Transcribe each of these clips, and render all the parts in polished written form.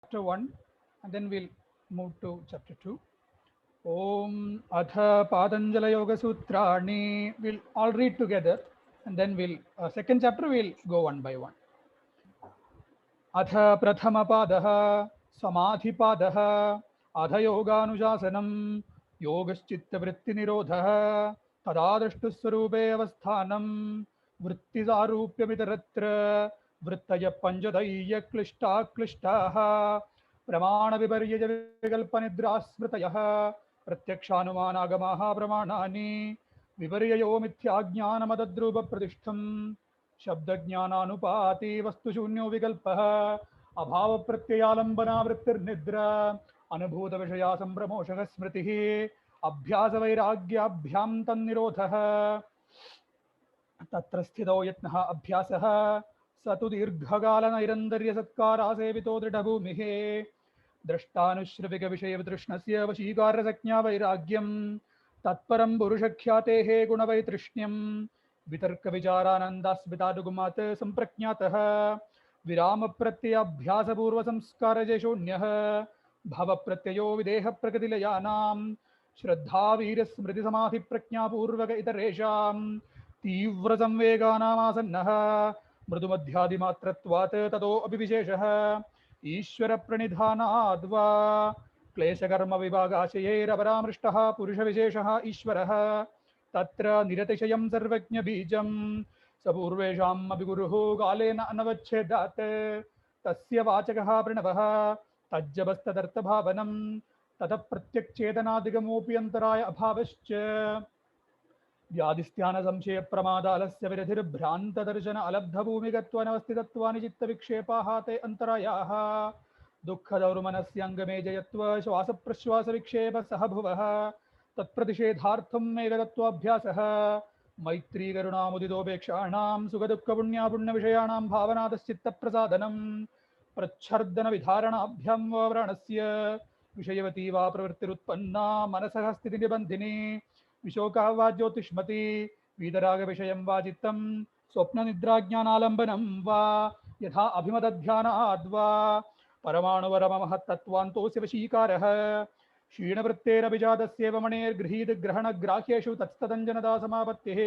chapter 1 and then we'll move to chapter 2. Om Atha Patanjala Yoga Sutrani. We'll all read together and then second chapter we'll go one by one. अथ प्रथमपादः समाधिपादः अथ योगानुशासनं योगश्चित्तवृत्तिनिरोधः तदा दृष्टुस्वरूपे अवस्थानं वृत्तिसारूप्यमितरत्र वृत्तयः पञ्चदैः क्लिष्टाः क्लिष्टाः प्रमाणविपर्ययविकल्पनिद्रास्मृतयः प्रत्यक्षानुमानागमाः प्रमाणानि विपर्ययो मिथ्याज्ञानमदद्रूपप्रतिष्ठम् शब्दज्ञानानुपाति वस्तुशून्यो विकल्पः अभाव प्रत्ययालंबना वृत्तिर्निद्रा अनुभूत विषया संभ्रमोषः स्मृतिः अभ्यास वैराग्याभ्यां तन्निरोधः तत्र स्थितो यत्नः अभ्यासः स तु दीर्घकाल नैरन्तर्य सत्कारा सेवितो दृढभूमिः द्रष्टानुश्रविकविषयवितृष्णस्य वशीकारसज्ञा वैराग्यं तत्परं पुरुषख्यातेः गुणवैतृष्ण्यं वितर्क विचारानंदास्मितानुगुमात् संप्रज्ञातः विराम प्रत्ययाभ्यास पूर्व संस्कार शून्यः भव प्रत्ययो विदेह प्रकृतिलयानां श्रद्धा वीर स्मृति समाधि प्रज्ञा पूर्वक इतरेषां तीव्र संवेगानामासन्नः मृदुमध्यादिमात्रत्वात् ततो अपि विशेषः ईश्वर प्रणिधानाद्वा क्लेशकर्म विभागाशयैरपरामृष्टः पुरुष विशेषः ईश्वरः तत्र निरतिशयं सर्वज्ञ बीजं सपूर्वेषाम् अपि गुरुः कालेन अनवच्छेदात् तस्य वाचकः प्रणवः तज्जबस्तदर्थभावनं ततः प्रत्यक्चेतनादिगमोऽपि अन्तराय अभावश्च व्याधिस्थान संशय प्रमादालस्य विरधिर्भ्रान्तदर्शन अलब्धभूमिगत्वानवस्थितत्वानि चित्तविक्षेपाः ते अन्तरायाः दुःखदौर्मनस्यङ्गमे जयत्व श्वासप्रश्वासविक्षेप सह भुवः तत्प्रतिषेधार्थमेव तत्त्वाभ्यासः मैत्री करुणामुदितोपेक्षाणां सुखदुःखपुण्यापुण्यविषयाणां भावनातश्चित्तप्रसादनं प्रच्छर्दनविधारणाभ्यां वा व्रणस्य विषयवती वा प्रवृत्तिरुत्पन्ना मनसः स्थितिनिबन्धिनी विशोकः वा ज्योतिष्मती वीतरागविषयं वा चित्तं स्वप्ननिद्राज्ञानालम्बनं वा यथा अभिमतध्यानाद्वा परमाणुवरममहत्तत्त्वान्तोऽस्य वशीकारः क्षीणवृत्तेरभिजातस्यैव मणेर्गृहीतग्रहणग्राह्येषु तत्स्तदञ्जनता समापत्तिः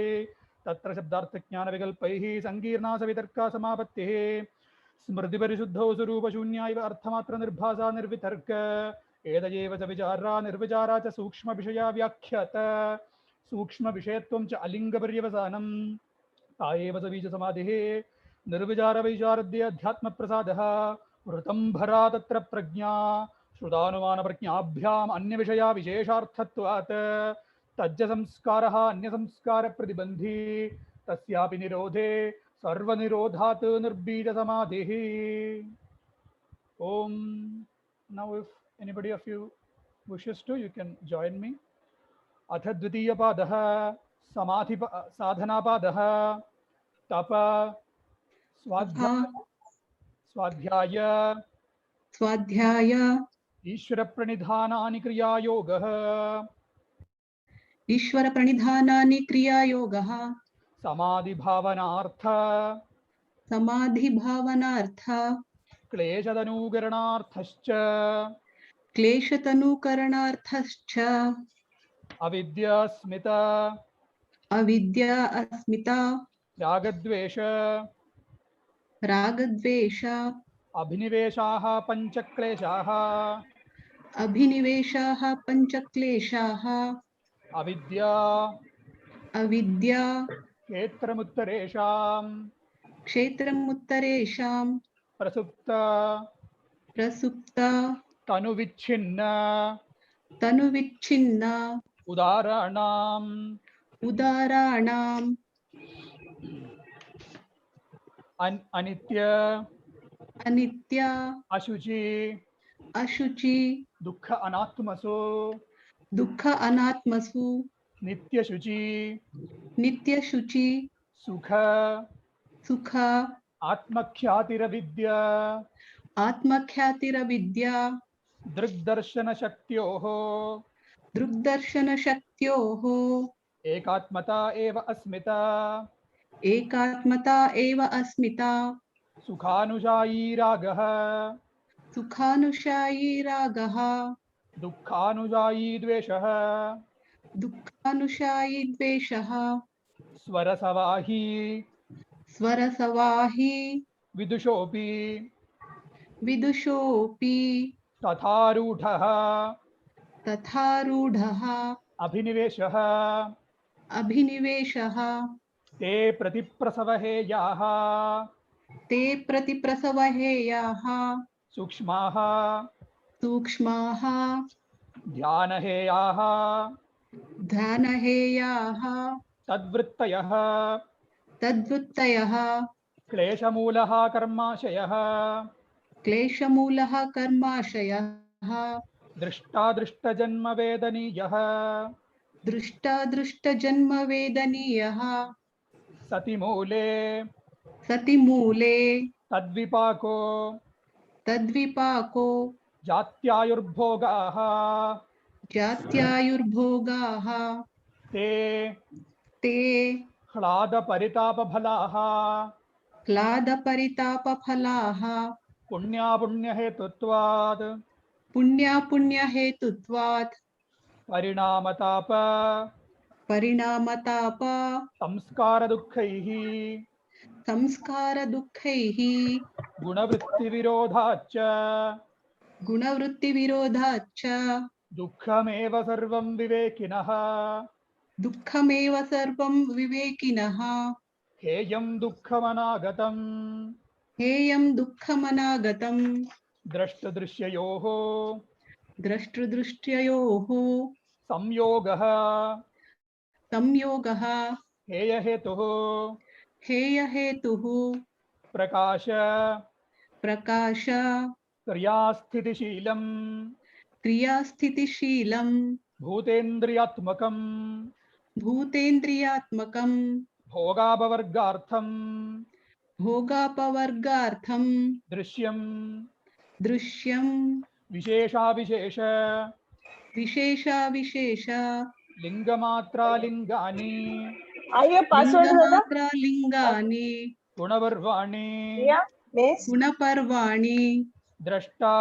तत्र शब्दार्थज्ञानविकल्पैः सङ्कीर्णा सवितर्का समापत्तिः स्मृतिपरिशुद्धौ स्वरूपशून्या इव अर्थमात्रनिर्भासा निर्वितर्क एतयेव च विचारा निर्विचारा च सूक्ष्मविषया व्याख्यात सूक्ष्मविषयत्वं च अलिङ्गपर्यवसानं ता एव च बीजसमाधिः निर्विचारवैचारद्य अध्यात्मप्रसादः ऋतंभरा तत्र प्रज्ञा श्रुतानुमानप्रज्ञाभ्याम् अन्यविषया विशेषार्थत्वात् तज्ज संस्कारः अन्यसंस्कारप्रतिबन्धी तस्यापि निरोधे सर्वनिरोधात् निर्बीजसमाधिः. Om. Now if anybody of you wishes to, you can join me. अथ द्वितीयपादः समाधि साधनापादः तप स्वाध्याय ईश्वर प्रणिधानानि क्रियायोगः समाधि भावनार्थ क्लेशतनुकरणार्थश्च अविद्या अस्मिता रागद्वेष अभिनिवेशाः पञ्चक्लेशाः अविद्या क्षेत्रमुत्तरेषां प्रसुप्ता तनुविच्छिन्ना उदाराणाम् अनित्या अशुचि दुःख अनात्मसु नित्यशुचि सुख आत्मख्यातिरविद्या दृग्दर्शनशक्त्योः एकात्मता एव अस्मिता सुखानुशायी रागः सुखानुशायी रागः दुःखानुजायी द्वेषः दुःखानुशायी द्वेषः स्वरसवाही स्वरसवाही विदुषोऽपि विदुषोऽपि तथारूढः तथारूढः अभिनिवेशः अभिनिवेशः ते प्रतिप्रसवहेयाः ते प्रतिप्रसवहेयाः सूक्ष्माः सूक्ष्माः ध्यानहेयाः ध्यानहेयाः तद्वृत्तयः तद्वृत्तयः क्लेशमूलः कर्माशयः क्लेशमूलः कर्माशयः दृष्टादृष्टजन्मवेदनीयः दृष्टादृष्टजन्मवेदनीयः सति मूले सति मूले तद्विपाको तद्विपाको जात्यायुर्भोगाः जात्यायुर्भोगाः ते ते ह्लादपरितापफलाः क्लादपरितापफलाः पुण्यापुण्यहेतुत्वात् पुण्यापुण्यहेतुत्वात् परिणामताप परिणामताप संस्कारदुःखैः संस्कारदुःखैः गुणवृत्तिविरोधाच्च गुणवृत्तिविरोधाच्च दुःखमेव सर्वं विवेकिनः दुःखमेव सर्वं विवेकिनः हेयं दुःखमनागतम् हेयं दुःखमनागतम् द्रष्टदृश्ययोः द्रष्टृदृष्ट्ययोः संयोगः संयोगः हेयहेतुः हेयहेतुः प्रकाश प्रकाश क्रियास्थितिशीलं क्रियास्थितिशीलं भूतेन्द्रियात्मकं भूतेन्द्रियात्मकं भोगापवर्गार्थं भोगापवर्गार्थं दृश्यं दृश्यं विशेषाविशेष विशेषाविशेष लिङ्गमात्रालिङ्गानि आइए पासवर्ड होगा लिङ्गमात्रालिङ्गानि गुणपर्वाणि मिस गुणपर्वाणि द्रष्टा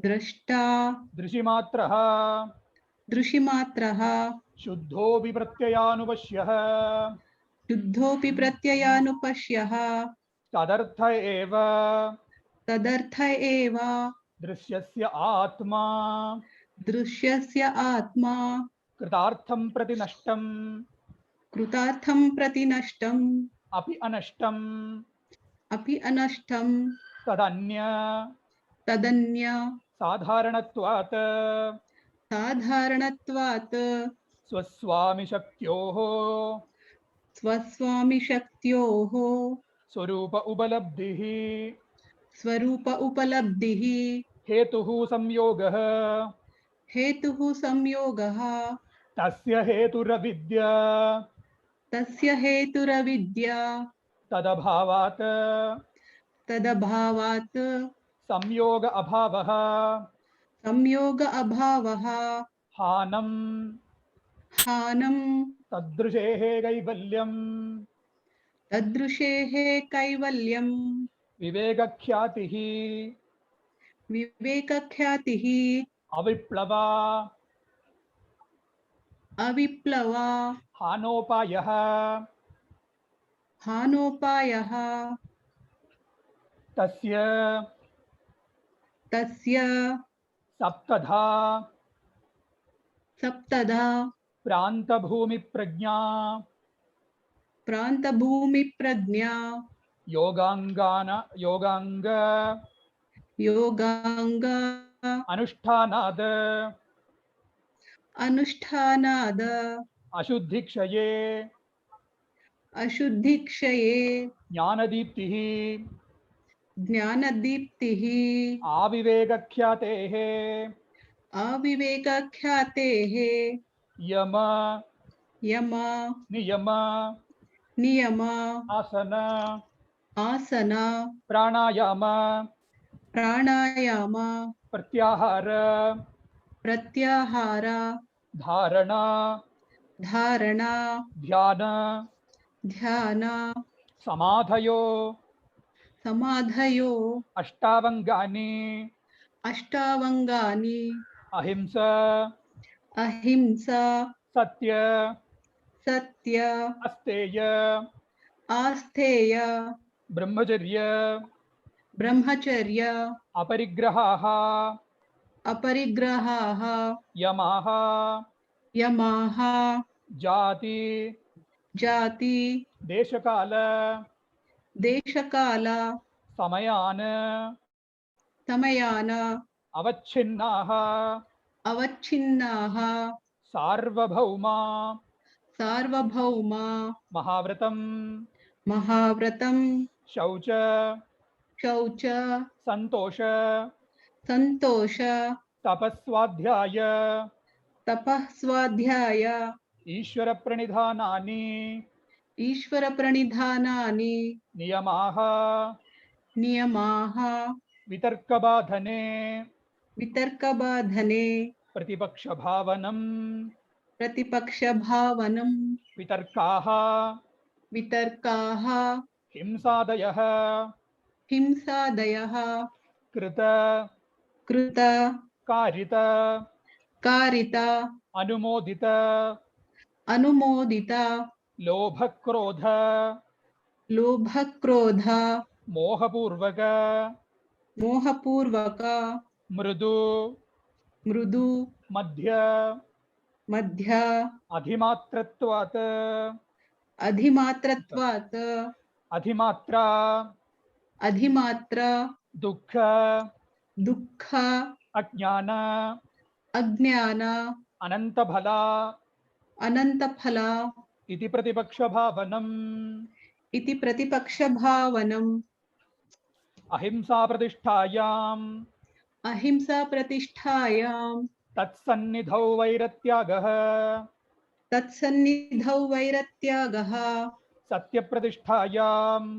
द्रष्टा दृशिमात्रः दृशिमात्रः शुद्धोऽपि प्रत्ययानुपश्यः शुद्धोऽपि प्रत्ययानुपश्यः तदर्थ एव तदर्थ एव दृश्यस्य आत्मा दृश्यस्य आत्मा कृतार्थं प्रति नष्टम् कृतार्थं प्रति नष्टम् अपि अनष्टम् अपि अनष्टं तदन्य तदन्य साधारणत्वात् साधारणत्वात् स्वस्वामिशक्त्योः स्वस्वामिशक्त्योः स्वरूप उपलब्धिः स्वरूप उपलब्धिः हेतुः संयोगः हेतुः संयोगः तस्य हेतुरविद्या तस्य हेतुरविद्या तदभावात् तदभावात् संयोग अभावः संयोग अभावः हानं हानं तदृशेः कैवल्यम् तदृशेः कैवल्यम् विवेकख्यातिः विवेकख्यातिः अविप्लवा अविप्लवा हानोपायः हानोपायः तस्य तस्य सप्तधा सप्तधा प्रान्तभूमिप्रज्ञा प्रान्तभूमिप्रज्ञा योगांग योगांग अनुष्ठानाद अनुष्ठानाद अशुद्धिक्षये अशुद्धिक्षये ज्ञानदीप्तिः ज्ञानदीप्तिः आविवेकख्यातेः अविवेकख्यातेः यम यम नियम नियम आसन आसन प्राणायाम प्राणायाम प्रत्याहार प्रत्याहार धारणा धारणा ध्यान ध्यान समाधयो समाधयो अष्टावङ्गानि अष्टावङ्गानि अहिंसा अहिंसा सत्य सत्य अस्तेय आस्थेय ब्रह्मचर्य ब्रह्मचर्य अपरिग्रहाः अपरिग्रहाः यमाः यमाः जाति जाति देशकाल देशकाल समयान् समयान अवच्छिन्नाः अवच्छिन्नाः सार्वभौमा सार्वभौमा महाव्रतं महाव्रतं शौच शौच संतोष संतोष तपस्वाध्याय तपः स्वाध्याय ईश्वर प्रणिधानानि ईश्वर प्रणिधानानि नियमाः नियमाः वितर्कबाधने वितर्कबाधने प्रतिपक्षभावनं प्रतिपक्षभावनं वितर्काः वितर्काः हिंसादयः हिंसादयः कृत कृत कारित कारित अनुमोदित अनुमोदित लोभक्रोध लोभक्रोध मोहपूर्वक मोहपूर्वक मृदु मृदु मध्य मध्य अधिमात्रत्वात् अधिमात्रत्वात् अधिमात्रा अधिमात्र दुःख दुःख अज्ञान अज्ञान अनन्तफला अनन्तफल इति प्रतिपक्षभावनम् इति प्रतिपक्षभावनम् अहिंसाप्रतिष्ठायाम् अहिंसा प्रतिष्ठायां तत्सन्निधौ वैरत्यागः तत्सन्निधौ वैरत्यागः सत्यप्रतिष्ठायाम्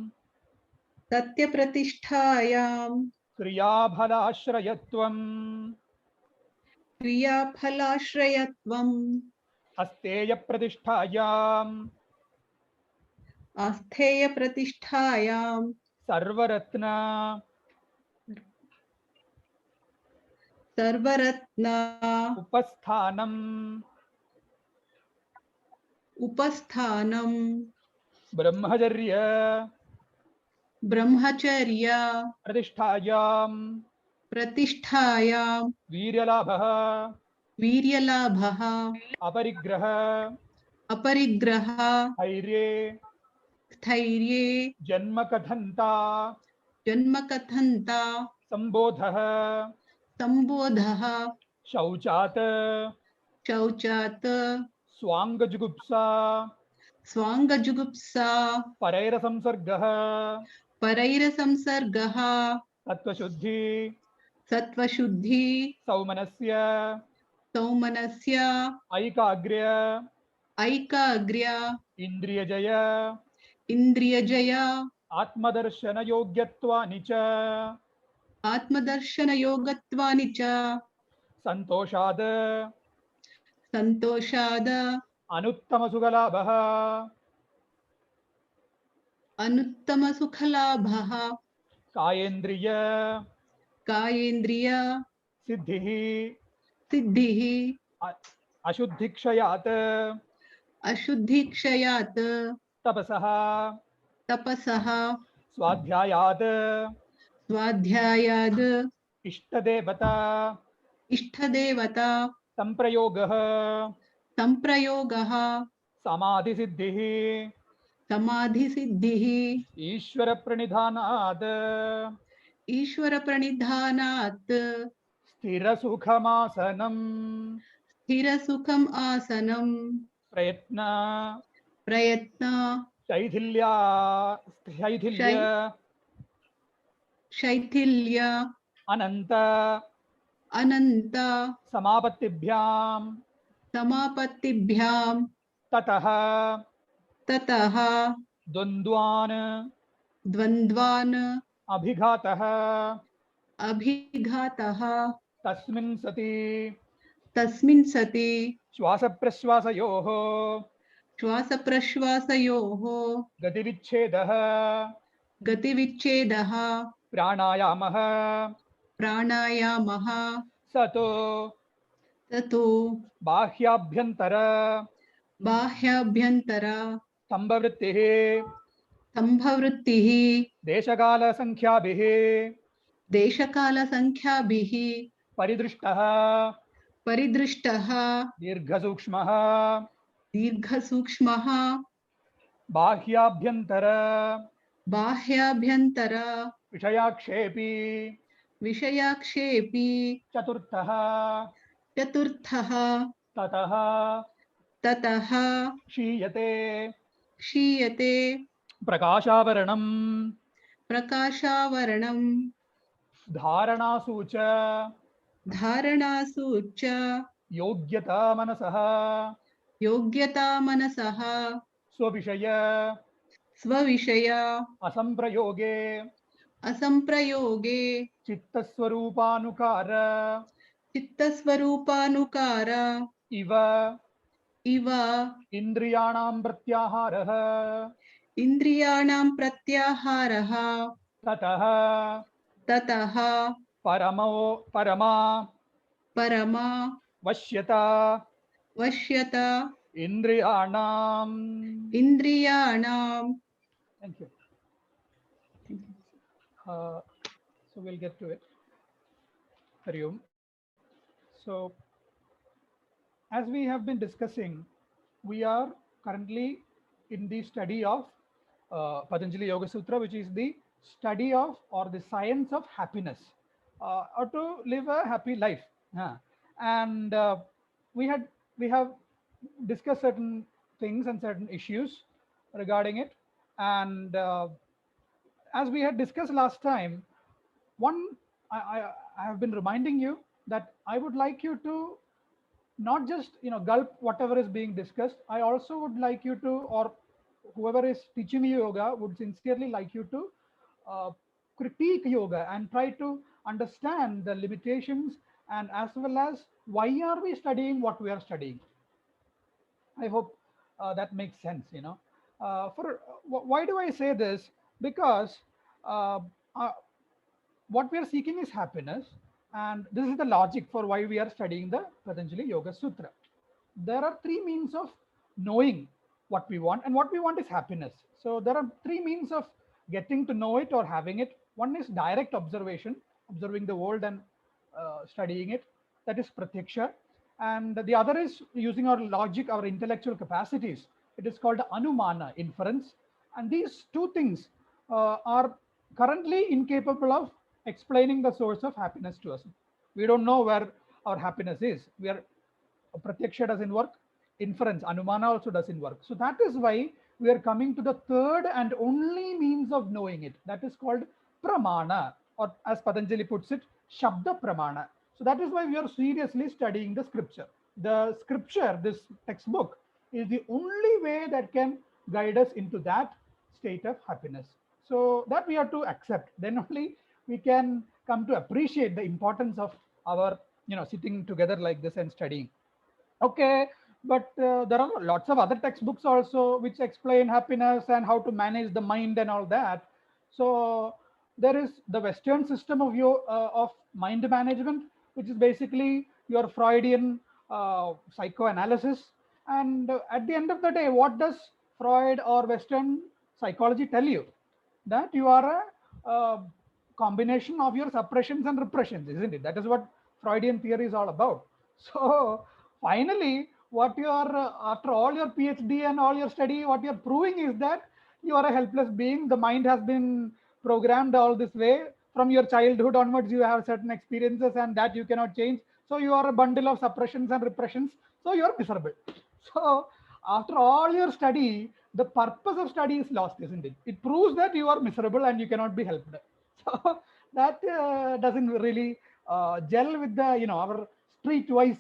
सत्यप्रतिष्ठायां क्रियाफलाश्रयत्वम् क्रियाफलाश्रयत्वम् अस्तेयप्रतिष्ठायाम् आस्थेयप्रतिष्ठायां सर्वरत्न सर्वरत्न उपस्थानम् उपस्थानम् ब्रह्मचर्य ब्रह्मचर्य प्रतिष्ठायाम् प्रतिष्ठायां वीर्यलाभः वीर्यलाभः अपरिग्रह अपरिग्रह धैर्ये स्थैर्ये जन्मकथन्ता जन्मकथन्ता सम्बोधः सम्बोधः शौचात् शौचात् स्वाङ्गजुगुप्सा स्वाङ्गजुगुप्सा परैरसंसर्गः परैरसंसर्गः तत्त्वशुद्धि सत्त्वशुद्धि सौमनस्य सौमनस्य ऐकाग्र्य ऐकाग्र्य इन्द्रियजय इन्द्रियजय आत्मदर्शनयोग्यत्वानि च आत्मदर्शनयोगत्वानि च सन्तोषाद् सन्तोषाद अनुत्तमसुखलाभः अनुत्तमसुखलाभः कायेन्द्रिय कायेन्द्रिय सिद्धिः सिद्धिः अ- अशुद्धिक्षयात् अशुद्धिक्षयात् तपसः तपसः स्वाध्यायात् स्वाध्यायाद् इष्टदेवता इष्टदेवता संप्रयोगः संप्रयोगः समाधिसिद्धिः समाधिसिद्धिः ईश्वरप्रणिधानात् ईश्वरप्रणिधानात् स्थिरसुखमासनम् स्थिरसुखम् आसनं प्रयत्न प्रयत्न शैथिल्य शैथिल्य अनन्त अनन्त समापत्तिभ्यां समापत्तिभ्यां ततः ततः द्वन्द्वान् द्वन्द्वान् अभिघातः अभिघातः तस्मिन् सति श्वासप्रश्वासयोः श्वासप्रश्वासयोः गतिविच्छेदः गतिविच्छेदः प्राणायामः प्राणायामः सतो ततो बाह्याभ्यन्तर बाह्याभ्यन्तर स्तम्भवृत्तिः स्तम्भवृत्तिः देशकालसङ्ख्याभिः देशकालसङ्ख्याभिः परिदृष्टः परिदृष्टः दीर्घसूक्ष्मः दीर्घसूक्ष्मः बाह्याभ्यन्तर बाह्याभ्यन्तर विषयाक्षेपी विषयाक्षेपी चतुर्थः चतुर्थः ततः ततः क्षीयते क्षीयते प्रकाशावरणम् प्रकाशावरणं धारणासु च धारणासु च योग्यता मनसः योग्यता मनसः स्वविषय स्वविषय असंप्रयोगे असंप्रयोगे चित्तस्वरूपानुकार चित्तस्वरूपानुकार इव इव इन्द्रियाणां प्रत्याहारः इन्द्रियाणां प्रत्याहारः ततः ततः परमा परमा वश्यता वश्यता इन्द्रियाणां. इन्द्रियाणां. Thank you. So we'll get to it. Hari Om. So as we have been discussing, we are currently in the study of Patanjali Yoga Sutra, which is the study of or the science of happiness, or to live a happy life. And we have discussed certain things and certain issues regarding it. And as we had discussed last time, I have been reminding you that I would like you to not just gulp whatever is being discussed. I also would like you to, or whoever is teaching you yoga would sincerely like you to critique yoga and try to understand the limitations, and as well as why are we studying what we are studying. I hope that makes sense. Why do I say this? Because what we are seeking is happiness, and this is the logic for why we are studying the Patanjali Yoga Sutra. There are three means of knowing what we want, and what we want is happiness. So there are three means of getting to know it or having it. One is direct observation, observing the world and studying it. That is pratyaksha. And the other is using our logic, our intellectual capacities. It is called anumana, inference. And these two things are currently incapable of explaining the source of happiness to us. We don't know where our happiness is. Pratyaksha doesn't work. Inference, anumana also doesn't work. So that is why we are coming to the third and only means of knowing it. That is called pramana, or as Patanjali puts it, shabda pramana. So that is why we are seriously studying the scripture. The scripture, this textbook, is the only way that can guide us into that state of happiness. So that we have to accept. Then only we can come to appreciate the importance of our, sitting together like this and studying. Okay, but there are lots of other textbooks also which explain happiness and how to manage the mind and all that. So there is the Western system of mind management, which is basically your Freudian psychoanalysis. And at the end of the day, what does Freud or Western psychology tell you? That you are a combination of your suppressions and repressions, isn't it? That is what Freudian theory is all about. So finally, what you are, after all your PhD and all your study, what you're proving is that you are a helpless being. The mind has been programmed all this way. From your childhood onwards, you have certain experiences and that you cannot change. So you are a bundle of suppressions and repressions. So you are miserable. So after all your study, the purpose of study is lost, isn't it? It proves that you are miserable and you cannot be helped. So that doesn't really gel with the, our streetwise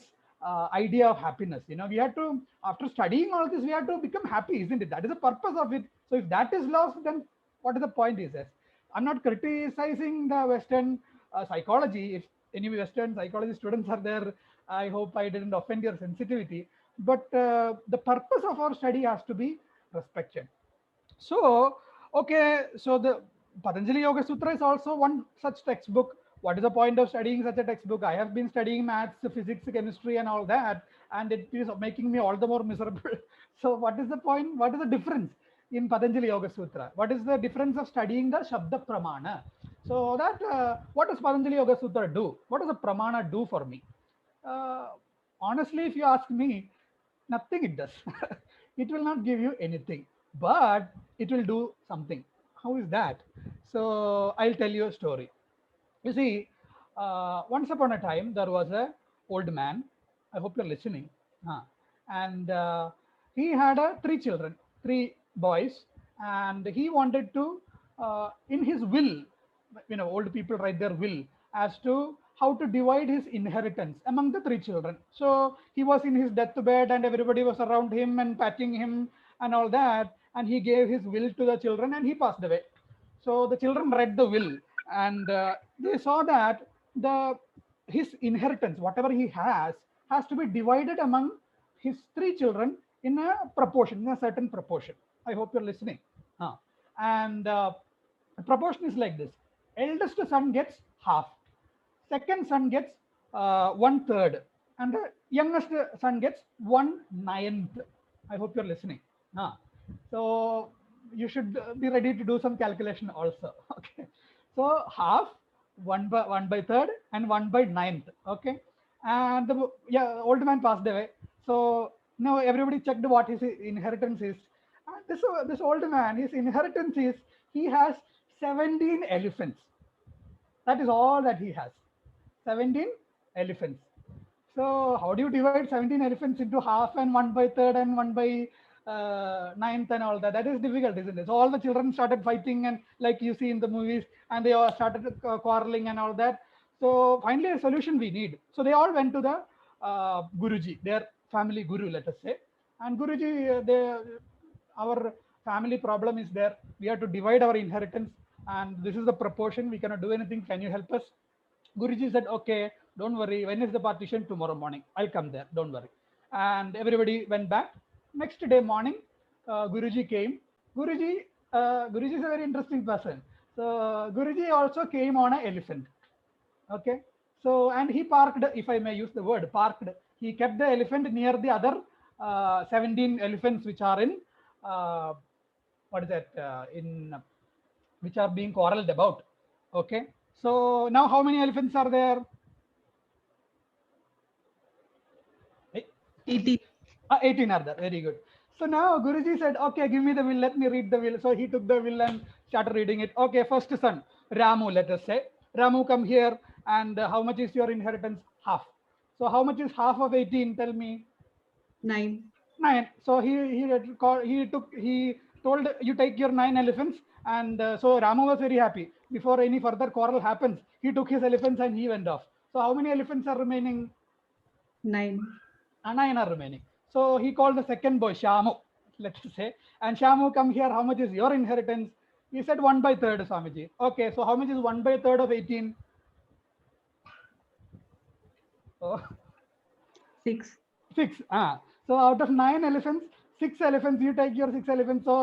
idea of happiness. We have to, after studying all this, we have to become happy, isn't it? That is the purpose of it. So if that is lost, then what is the point? Is this? I'm not criticizing the Western psychology. If any Western psychology students are there, I hope I didn't offend your sensitivity. But the purpose of our study has to be respected. So, okay, so Patanjali Yoga Sutra is also one such textbook. What is the point of studying such a textbook? I have been studying maths, physics, chemistry, and all that, and it is making me all the more miserable. So, what is the point? What is the difference in Patanjali Yoga Sutra? What is the difference of studying the Shabda Pramana? So, that what does Patanjali Yoga Sutra do? What does the Pramana do for me? Uh, Honestly, if you ask me, nothing it does. It will not give you anything, but it will do something. How is that? So I'll tell you a story. You see, once upon a time there was a old man. I hope you're listening. Huh. And he had three children, three boys, and he wanted to, in his will, old people write their will as to how to divide his inheritance among the three children. So he was in his deathbed, and everybody was around him and patting him and all that, and he gave his will to the children, and he passed away. So the children read the will, and they saw that the his inheritance, whatever he has to be divided among his three children in a proportion, in a certain proportion. I hope you're listening. And the proportion is like this: eldest son gets half, second son gets one third, and the youngest son gets 1/9. I hope you're listening. So you should be ready to do some calculation also. Okay. So half, one by third, and 1/9. Okay. And the old man passed away. So now everybody checked what his inheritance is. And this old man, his inheritance is he has 17 elephants. That is all that he has. 17 elephants. So how do you divide 17 elephants into half and 1/3 and 1/9 and all that? That is difficult, isn't it? So all the children started fighting, and like you see in the movies, and they all started quarreling and all that. So finally a solution we need. So they all went to the Guruji, their family guru, let us say. And Guruji, our family problem is there. We have to divide our inheritance, and this is the proportion. We cannot do anything. Can you help us? Guruji said, okay, don't worry. When is the partition? Tomorrow morning. I'll come there. Don't worry. And everybody went back. Next day morning, Guruji came. Guruji is a very interesting person. So Guruji also came on an elephant. Okay. So, and he parked, if I may use the word parked, he kept the elephant near the other 17 elephants which are in, what is that, which are being quarreled about. Okay. So now how many elephants are there? 18. 18 are there. Very good. So now Guruji said, okay, give me the will. Let me read the will. So he took the will and started reading it. Okay, first son, Ramu, let us say. Ramu, come here. And how much is your inheritance? Half. So how much is half of 18? Tell me. 9. 9. So he told you take your 9 elephants. And so Ramu was very happy. Before any further quarrel happens, he took his elephants and he went off. So how many elephants are remaining? 9. 9 are remaining. So he called the second boy, Shamu, let's say. And Shamu, come here. How much is your inheritance? He said 1/3, Swamiji. Okay, so how much is 1/3 of 18? Oh, 6. 6. So out of 9 elephants, 6 elephants, you take your 6 elephants. So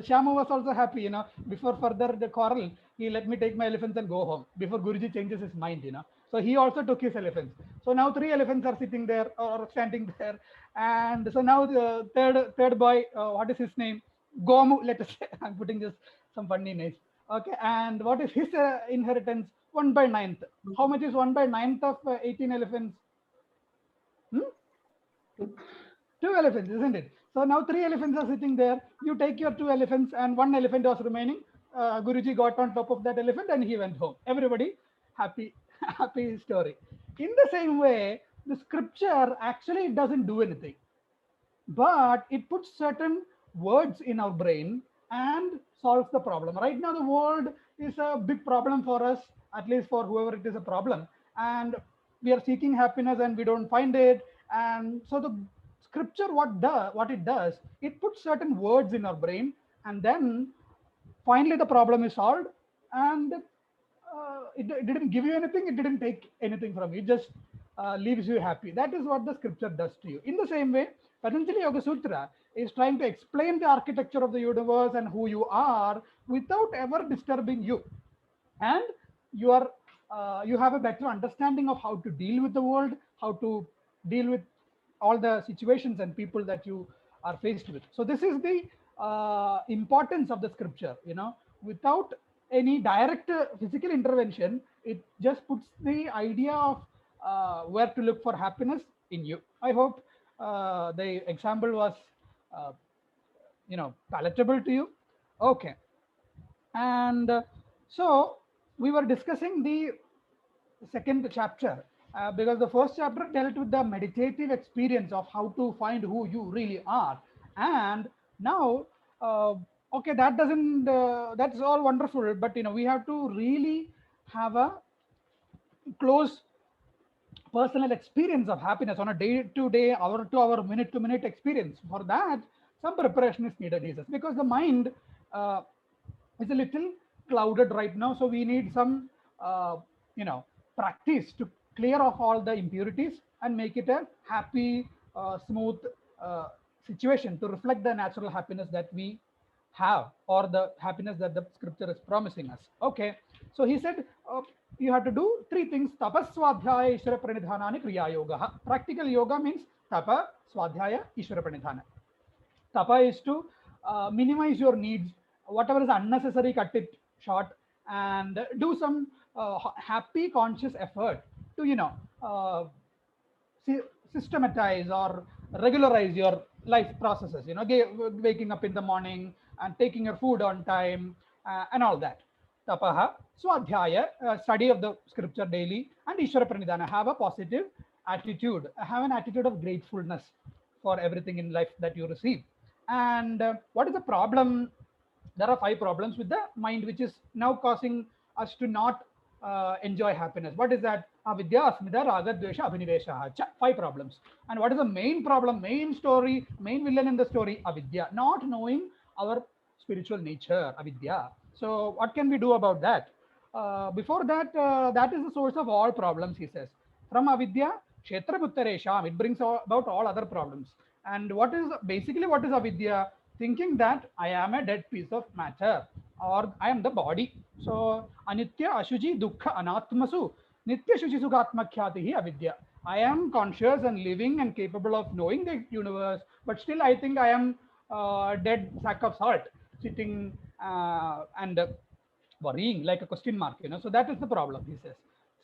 Shamu was also happy, before further the quarrel, he let me take my elephants and go home before Guruji changes his mind, So he also took his elephants. So now 3 elephants are sitting there or standing there. And so now the third boy, what is his name? Gomu, let us say. I'm putting just some funny names. Okay. And what is his inheritance? 1/9. How much is 1/9 of 18 elephants? 2 elephants, isn't it? So now 3 elephants are sitting there. You take your 2 elephants, and 1 elephant was remaining. Guruji got on top of that elephant and he went home. Everybody happy, happy story. In the same way, the scripture actually doesn't do anything, but it puts certain words in our brain and solves the problem. Right now, the world is a big problem for us, at least for whoever it is a problem. And we are seeking happiness and we don't find it. And so the scripture, what it does, it puts certain words in our brain, and then finally the problem is solved. And it didn't give you anything, it didn't take anything from you, it just leaves you happy. That is what the scripture does to you. In the same way, Patanjali Yoga Sutra is trying to explain the architecture of the universe and who you are without ever disturbing you, and you are you have a better understanding of how to deal with the world, how to deal with all the situations and people that you are faced with. So this is the importance of the scripture. Without any direct physical intervention, it just puts the idea of where to look for happiness in you. I hope the example was uh, palatable to you. Okay. And so we were discussing the second chapter, because the first chapter dealt with the meditative experience of how to find who you really are. And now, okay, that doesn't that's all wonderful, but we have to really have a close personal experience of happiness on a day to day, hour to hour, minute to minute experience. For that, some preparation is needed, he says, because the mind uh, is a little clouded right now. So we need some, practice to clear off all the impurities and make it a happy, smooth uh, situation to reflect the natural happiness that we have, or the happiness that the scripture is promising us. Okay. So he said, you have to do three things: tapa, swadhyaya, ishvara pranidhanani, kriya yoga. Practical yoga means tapa, swadhyaya, ishvara pranidhana. Tapa is to minimize your needs, whatever is unnecessary, cut it short, and do some happy conscious effort to systematize or regularize your life processes, waking up in the morning and taking your food on time, and all that. Tapaha, swadhyaya, study of the scripture daily, and ishvara pranidhana, have a positive attitude, have an attitude of gratefulness for everything in life that you receive. And what is the problem? There are 5 problems with the mind, which is now causing us to not enjoy happiness. What is that? Avidya, asmita, raga, dvesha, abhinivesha. 5 problems. And what is the main problem, main story, main villain in the story? Avidya, not knowing our spiritual nature, avidya. So what can we do about that? Before that, that is the source of all problems, he says. From avidya, kshetra bhuttaresham, it brings about all other problems. And what is avidya? Thinking that I am a dead piece of matter, or I am the body. So anitya, ashuji, dukkha, anatmasu, nitya shuchi sukhatmakhyati avidya. I am conscious and living and capable of knowing the universe, but still I think I am a dead sack of salt, sitting and worrying like a question mark. So that is the problem, he says.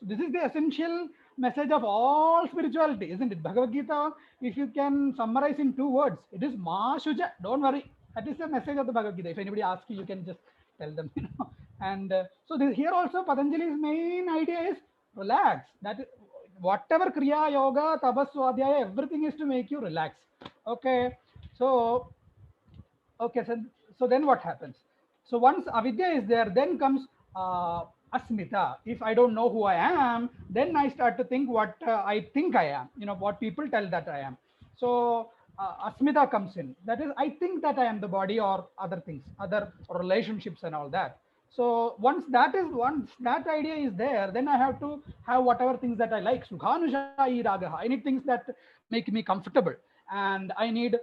So this is the essential message of all spirituality, isn't it? Bhagavad Gita, if you can summarize in 2 words, it is ma shuja, don't worry. That is the message of the Bhagavad Gita. If anybody asks you, you can just tell them. And so here also Patanjali's main idea is relax. That is, whatever kriya, yoga, tapas, swadhyaya, everything is to make you relax. Okay. So then what happens? So once avidya is there, then comes asmita. If I don't know who I am, then I start to think what I think I am, what people tell that I am. So asmita comes in. That is, I think that I am the body, or other things, other relationships and all that. So once that idea is there, then I have to have whatever things that I like. Sukhanushayi ragaha. I need things that make me comfortable, and I need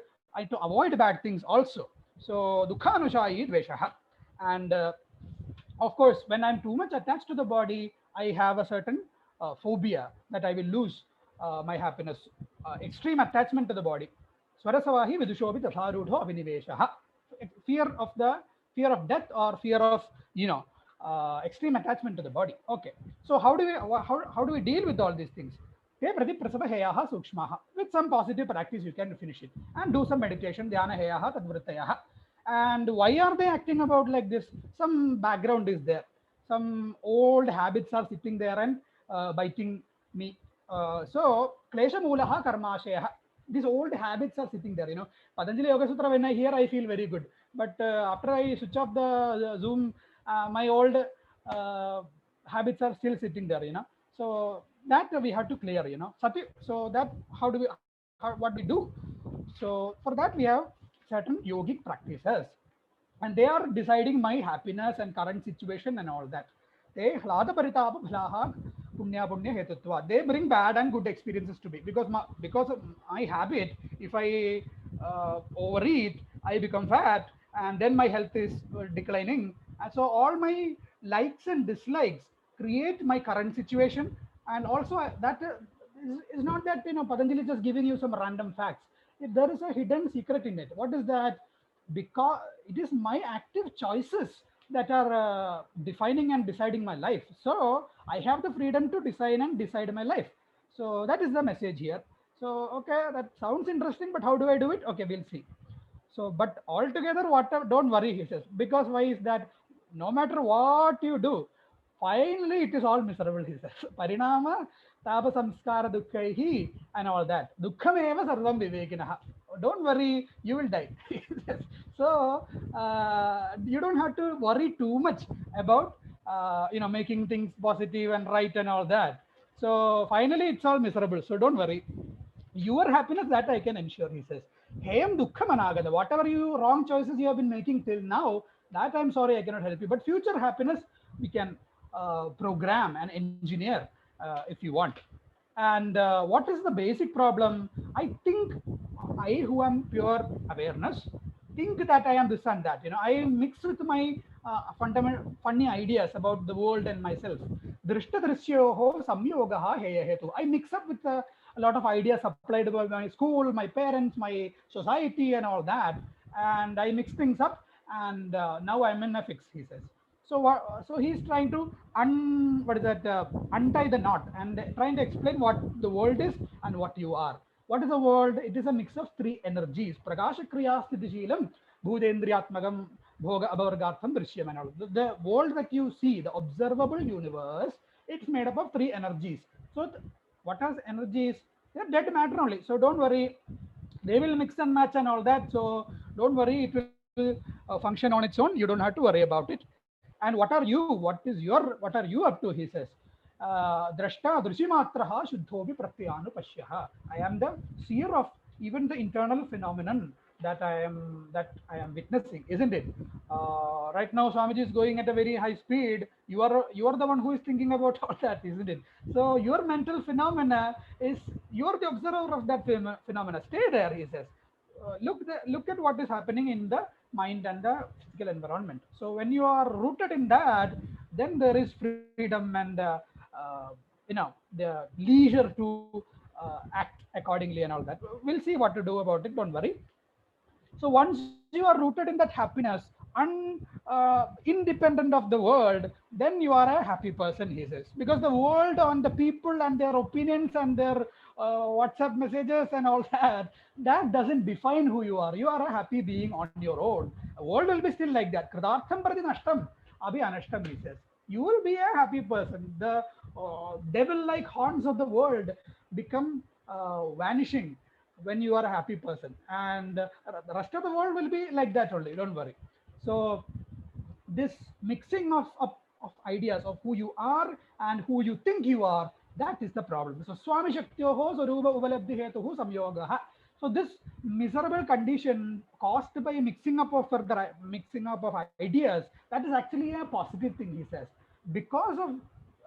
to avoid bad things also. So dukkhanushayi dveshaha. And of course, when I'm too much attached to the body, I have a certain phobia that I will lose my happiness. Extreme attachment to the body. Swarasavahi vidushobi tatharudho aviniveshaha. Fear of death, or fear of extreme attachment to the body. Okay. So how do we deal with all these things? With some positive practice, you can finish it, and do some meditation. Dhyana heyaha tadvrittayaha. And why are they acting about like this? Some background is there. Some old habits are sitting there and biting me. So klesha mulaha karmasheha. These old habits are sitting there. Patanjali Yoga Sutra, when I hear, I feel very good. But after I switch off the Zoom, my old habits are still sitting there. So that we have to clear. So that what we do? So for that we have certain yogic practices, and they are deciding my happiness and current situation and all that. They bring bad and good experiences to me, because of my habit. If I overeat, I become fat, and then my health is declining, So all my likes and dislikes create my current situation. And also that is not that, Patanjali is just giving you some random facts. There is a hidden secret in it. What is that? Because it is my active choices that are defining and deciding my life. So I have the freedom to design and decide my life. So that is the message here. So okay, that sounds interesting, but how do I do it? Okay, we'll see. So, but altogether, whatever, don't worry, he says, because why is that? No matter what you do, finally it is all miserable, he says. Parinama, tapa samskara dukkaihi, and all that. Dukkhameva sarvam vivekinaha. Don't worry, you will die. He says. So, you don't have to worry too much about, making things positive and right and all that. So, finally, it's all miserable. So, don't worry. Your happiness, that I can ensure, he says. Heyam dukkham anagada. Whatever you wrong choices you have been making till now, that I'm sorry I cannot help you. But future happiness we can program and engineer if you want. And what is the basic problem? I think I, who am pure awareness, think that I am this and that. I mix with my fundamental funny ideas about the world and myself. Drishta drisyoho samyogaha heya hetu. I mix up with a lot of ideas applied by my school, my parents, my society, and all that. And I mix things up, and now I'm in a fix, he says. So he's trying to untie the knot and trying to explain what the world is and what you are. What is the world? It is a mix of three energies: Prakasha Kriya Sthiti Bhudendriyatmagam Bhoga Abhavargartham Drishyam, and all. The world that you see, the observable universe, it's made up of three energies. So what are energies? They're dead matter only. So don't worry, they will mix and match and all that. So don't worry, it will function on its own. You don't have to worry about it. And what are you? What are you up to? He says. Drashta Drishimatraha Shuddhobi Pratyanu Pashyaha. I am the seer of even the internal phenomenon that I am witnessing, isn't it? Right now, Swamiji is going at a very high speed. You are the one who is thinking about all that, isn't it? So your mental phenomena is, you are the observer of that phenomena. Stay there, he says. Look at what is happening in the mind and the physical environment. So when you are rooted in that, then there is freedom and the leisure to act accordingly and all that. We'll see what to do about it. Don't worry. So once you are rooted in that happiness, independent of the world, then you are a happy person, he says. Because the world and the people and their opinions and their WhatsApp messages and all that doesn't define who you are. You are a happy being on your own. The world will be still like that. Kridartham prati nashtam abhi anashtam, he says. You will be a happy person. The devil-like haunts of the world become vanishing when you are a happy person, and the rest of the world will be like that only. Don't worry. So this mixing of ideas of who you are and who you think you are, that is the problem. So Swami Shaktyoho Sarupa Uvalabdhi Hetuhu Samyogaha. So this miserable condition caused by mixing up of ideas, that is actually a positive thing, he says. Because of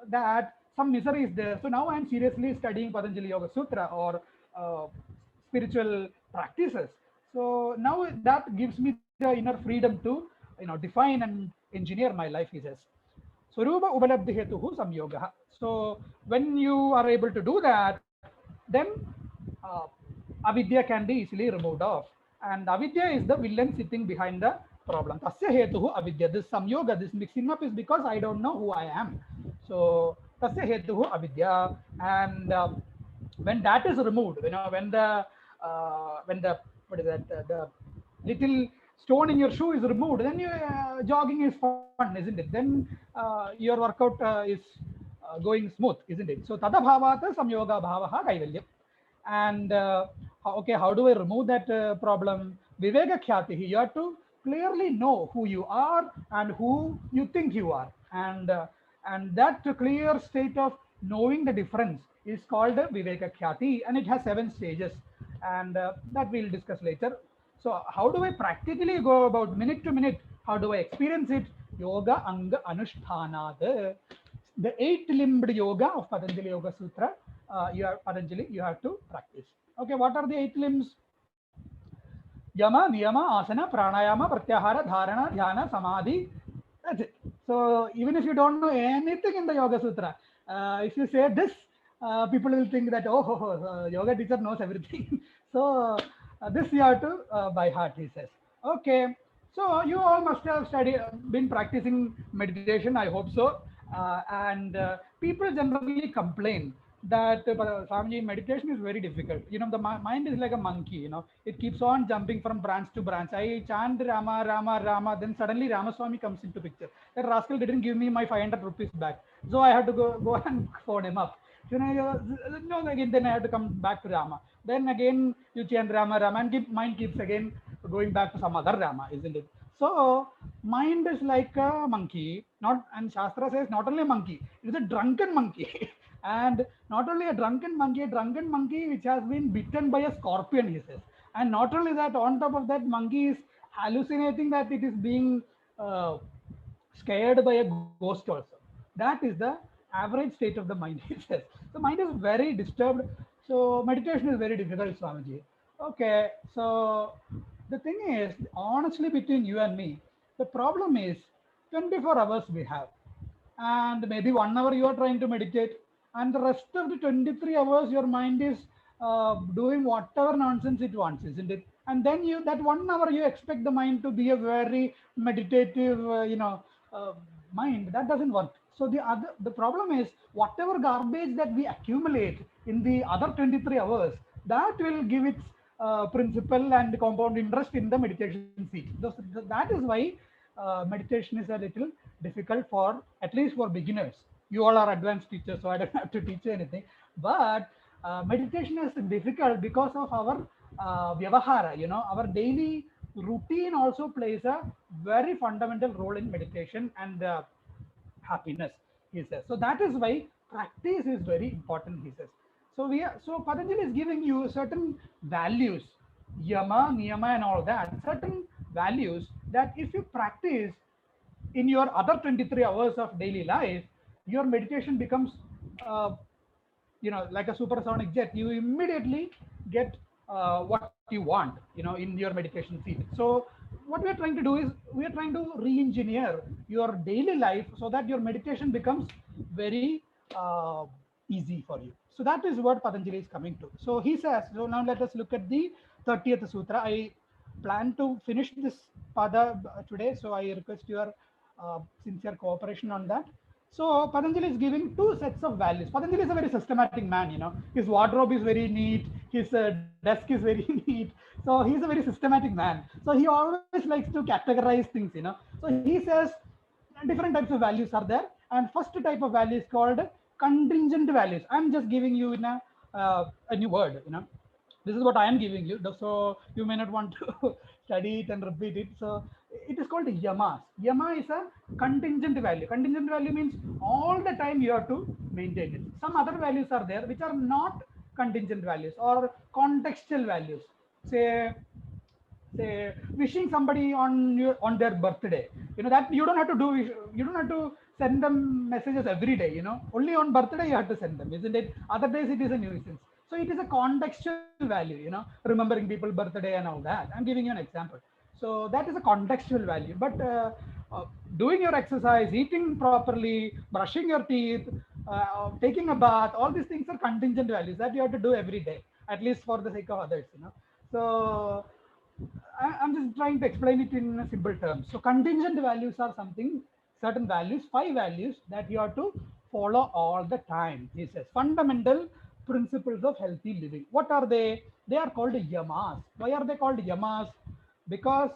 that, some misery is there. So now I am seriously studying Patanjali Yoga Sutra or spiritual practices. So now that gives me the inner freedom to define and engineer my life, he says. Swarupa Ubalabdhi Hetuhu Samyogaha. So when you are able to do that, then avidya can be easily removed off. And avidya is the villain sitting behind the problem. Tasya hetuhu avidya. This samyoga, this mixing up is because I don't know who I am. So tasya hetuhu avidya. And when that is removed, when the what is that, the little stone in your shoe is removed, then you jogging is fun, isn't it? Then your workout is going smooth, isn't it? So tada bhavata samyoga bhavaha kaivalyam. And okay, how do I remove that problem? Viveka khyatihi. You have to clearly know who you are and who you think you are, and that clear state of knowing the difference is called Viveka Khyati, and it has 7 stages, and that we'll discuss later. So how do I practically go about minute to minute? How do I experience it? Yoga Anga Anushtanad. The 8-limbed yoga of Patanjali Yoga Sutra, you have to practice. Okay, what are the 8 limbs? Yama, Niyama, Asana, Pranayama, Pratyahara, Dharana, Dhyana, Samadhi, That's it. So even if you don't know anything in the Yoga Sutra, if you say this, people will think that yoga teacher knows everything. So this you have to by heart, he says. Okay. So you all must have been practicing meditation. I hope so. And people generally complain that Swamiji, meditation is very difficult. You know, the mind is like a monkey. You know, it keeps on jumping from branch to branch. I chant Rama, Rama, Rama. Then suddenly Ramaswamy comes into picture. That rascal didn't give me my 500 rupees back, so I had to go and phone him up. You know, no, again, then I have to come back to Rama. Then again, you chant Rama, Rama, and mind keeps again going back to some other Rama, isn't it? So mind is like a monkey, not, and Shastra says not only a monkey, it is a drunken monkey. And not only a drunken monkey which has been bitten by a scorpion, he says. And not only that, on top of that, monkey is hallucinating that it is being uh, scared by a ghost also. That is the average state of the mind, he says. The mind is very disturbed. So meditation is very difficult, Swamiji. Okay, so the thing is, honestly, between you and me, the problem is 24 hours we have, and maybe 1 hour you are trying to meditate, and the rest of the 23 hours your mind is doing whatever nonsense it wants, isn't it? And then you, that 1 hour, you expect the mind to be a very meditative uh, mind. That doesn't work. So the problem is, whatever garbage that we accumulate in the other 23 hours, that will give its principle and compound interest in the meditation seat. That is why meditation is a little difficult for, at least for beginners. You all are advanced teachers, so I don't have to teach you anything. But meditation is difficult because of our vyavahara. You know, our daily routine also plays a very fundamental role in meditation and happiness, he says. So that is why practice is very important, he says. So Patanjali is giving you certain values, yama, niyama, and all that, certain values that if you practice in your other 23 hours of daily life, your meditation becomes like a supersonic jet. You immediately get what you want, in your meditation seat. So what we are trying to do is, we are trying to re-engineer your daily life so that your meditation becomes very easy for you. So that is what Patanjali is coming to. So he says, so now let us look at the 30th sutra. I plan to finish this pada today, so I request your sincere cooperation on that. So Patanjali is giving two sets of values. Patanjali is a very systematic man, His wardrobe is very neat, his desk is very neat. So he's a very systematic man. So he always likes to categorize things, So he says different types of values are there. And first type of value is called contingent values. I'm just giving you in a new word, This is what I am giving you. So you may not want to study it and repeat it. So it is called yamas. Yama is a contingent value. Contingent value means all the time you have to maintain it. Some other values are there which are not contingent values or contextual values. Say wishing somebody on their birthday. That you don't have to do. You don't have to send them messages every day. Only on birthday you have to send them, isn't it? Other days it is a nuisance. So it is a contextual value, remembering people's birthday and all that. I'm giving you an example. So that is a contextual value. But doing your exercise, eating properly, brushing your teeth, taking a bath, all these things are contingent values that you have to do every day, at least for the sake of others. So I'm just trying to explain it in simple terms. So contingent values are certain values, 5 values that you have to follow all the time. He says fundamental principles of healthy living. What are they? They are called yamas. Why are they called yamas? Because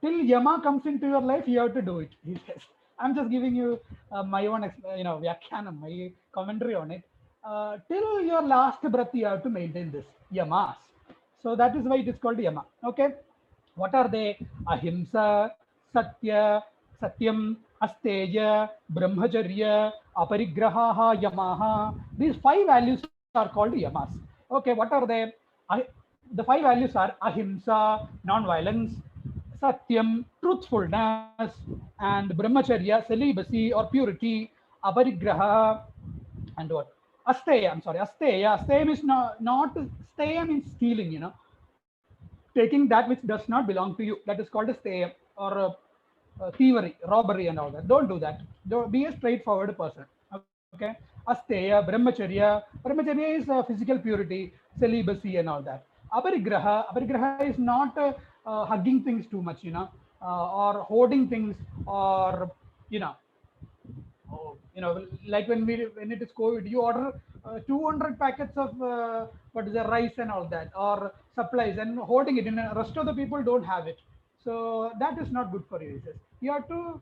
till yama comes into your life, you have to do it, he says. I'm just giving you my own, vyakhyanam, my commentary on it. Till your last breath, you have to maintain this yamas. So that is why it is called yama. Okay. What are they? Ahimsa, satya, satyam, asteya, brahmacharya, aparigraha, yamaha. These 5 values are called yamas. Okay, what are they? The 5 values are ahimsa, non-violence, satyam, truthfulness, and brahmacharya, celibacy or purity, aparigraha, and what? Asteya, I'm sorry, asteya. Asteya means not steya means stealing, taking that which does not belong to you. That is called a steya, or thievery, robbery, and all that. Don't do that. Don't be a straightforward person. Okay. Asteya, brahmacharya. Brahmacharya is physical purity, celibacy, and all that. Aparigraha is not hugging things too much, or hoarding things, or you know, like when it is COVID, you order 200 packets of what is the rice and all that, or supplies, and hoarding it, and the rest of the people don't have it. So that is not good for you. You have to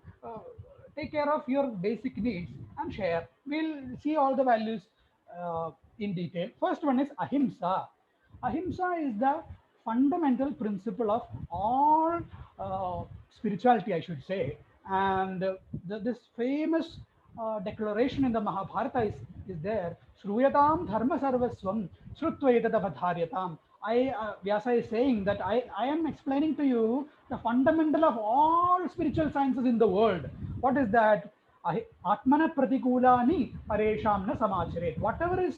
take care of your basic needs and share. We'll see all the values in detail. First one is ahimsa. Ahimsa is the fundamental principle of all spirituality, I should say. And this famous declaration in the Mahabharata is there. Shruyatam dharma sarvaswam shrutva etadavadharyatam. Vyasa is saying that I am explaining to you the fundamental of all spiritual sciences in the world. What is that? Atmana pratikulani paresham na samacharet. Whatever is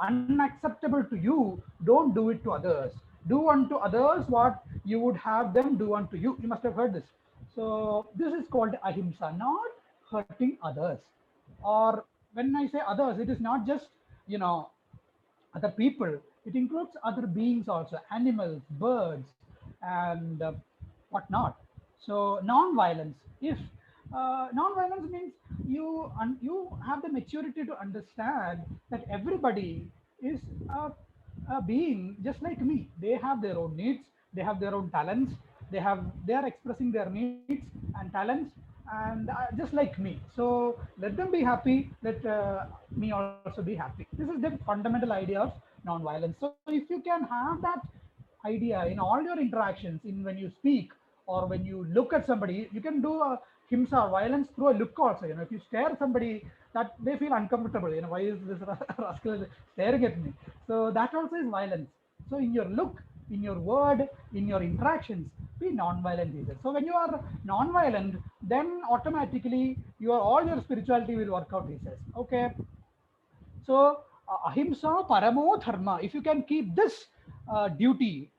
unacceptable to you, don't do it to others. Do unto others what you would have them do unto you. You must have heard this. So this is called ahimsa, not hurting others. Or when I say others, it is not just other people. It includes other beings also, animals, birds, and whatnot. So non-violence. If non-violence means you have the maturity to understand that everybody is a being just like me. They have their own needs. They have their own talents. They are expressing their needs and talents, and just like me. So let them be happy. Let me also be happy. This is the fundamental idea of non-violence. So if you can have that idea in all your interactions, in when you speak or when you look at somebody, you can do a himsa or violence through a look also. If you stare at somebody, that they feel uncomfortable. Why is this rascal staring at me? So that also is violence. So in your look, in your word, in your interactions, be non-violent either. So when you are non-violent, then automatically all your spirituality will work out, he says. Okay. So ahimsa paramo dharma. If you can keep this duty,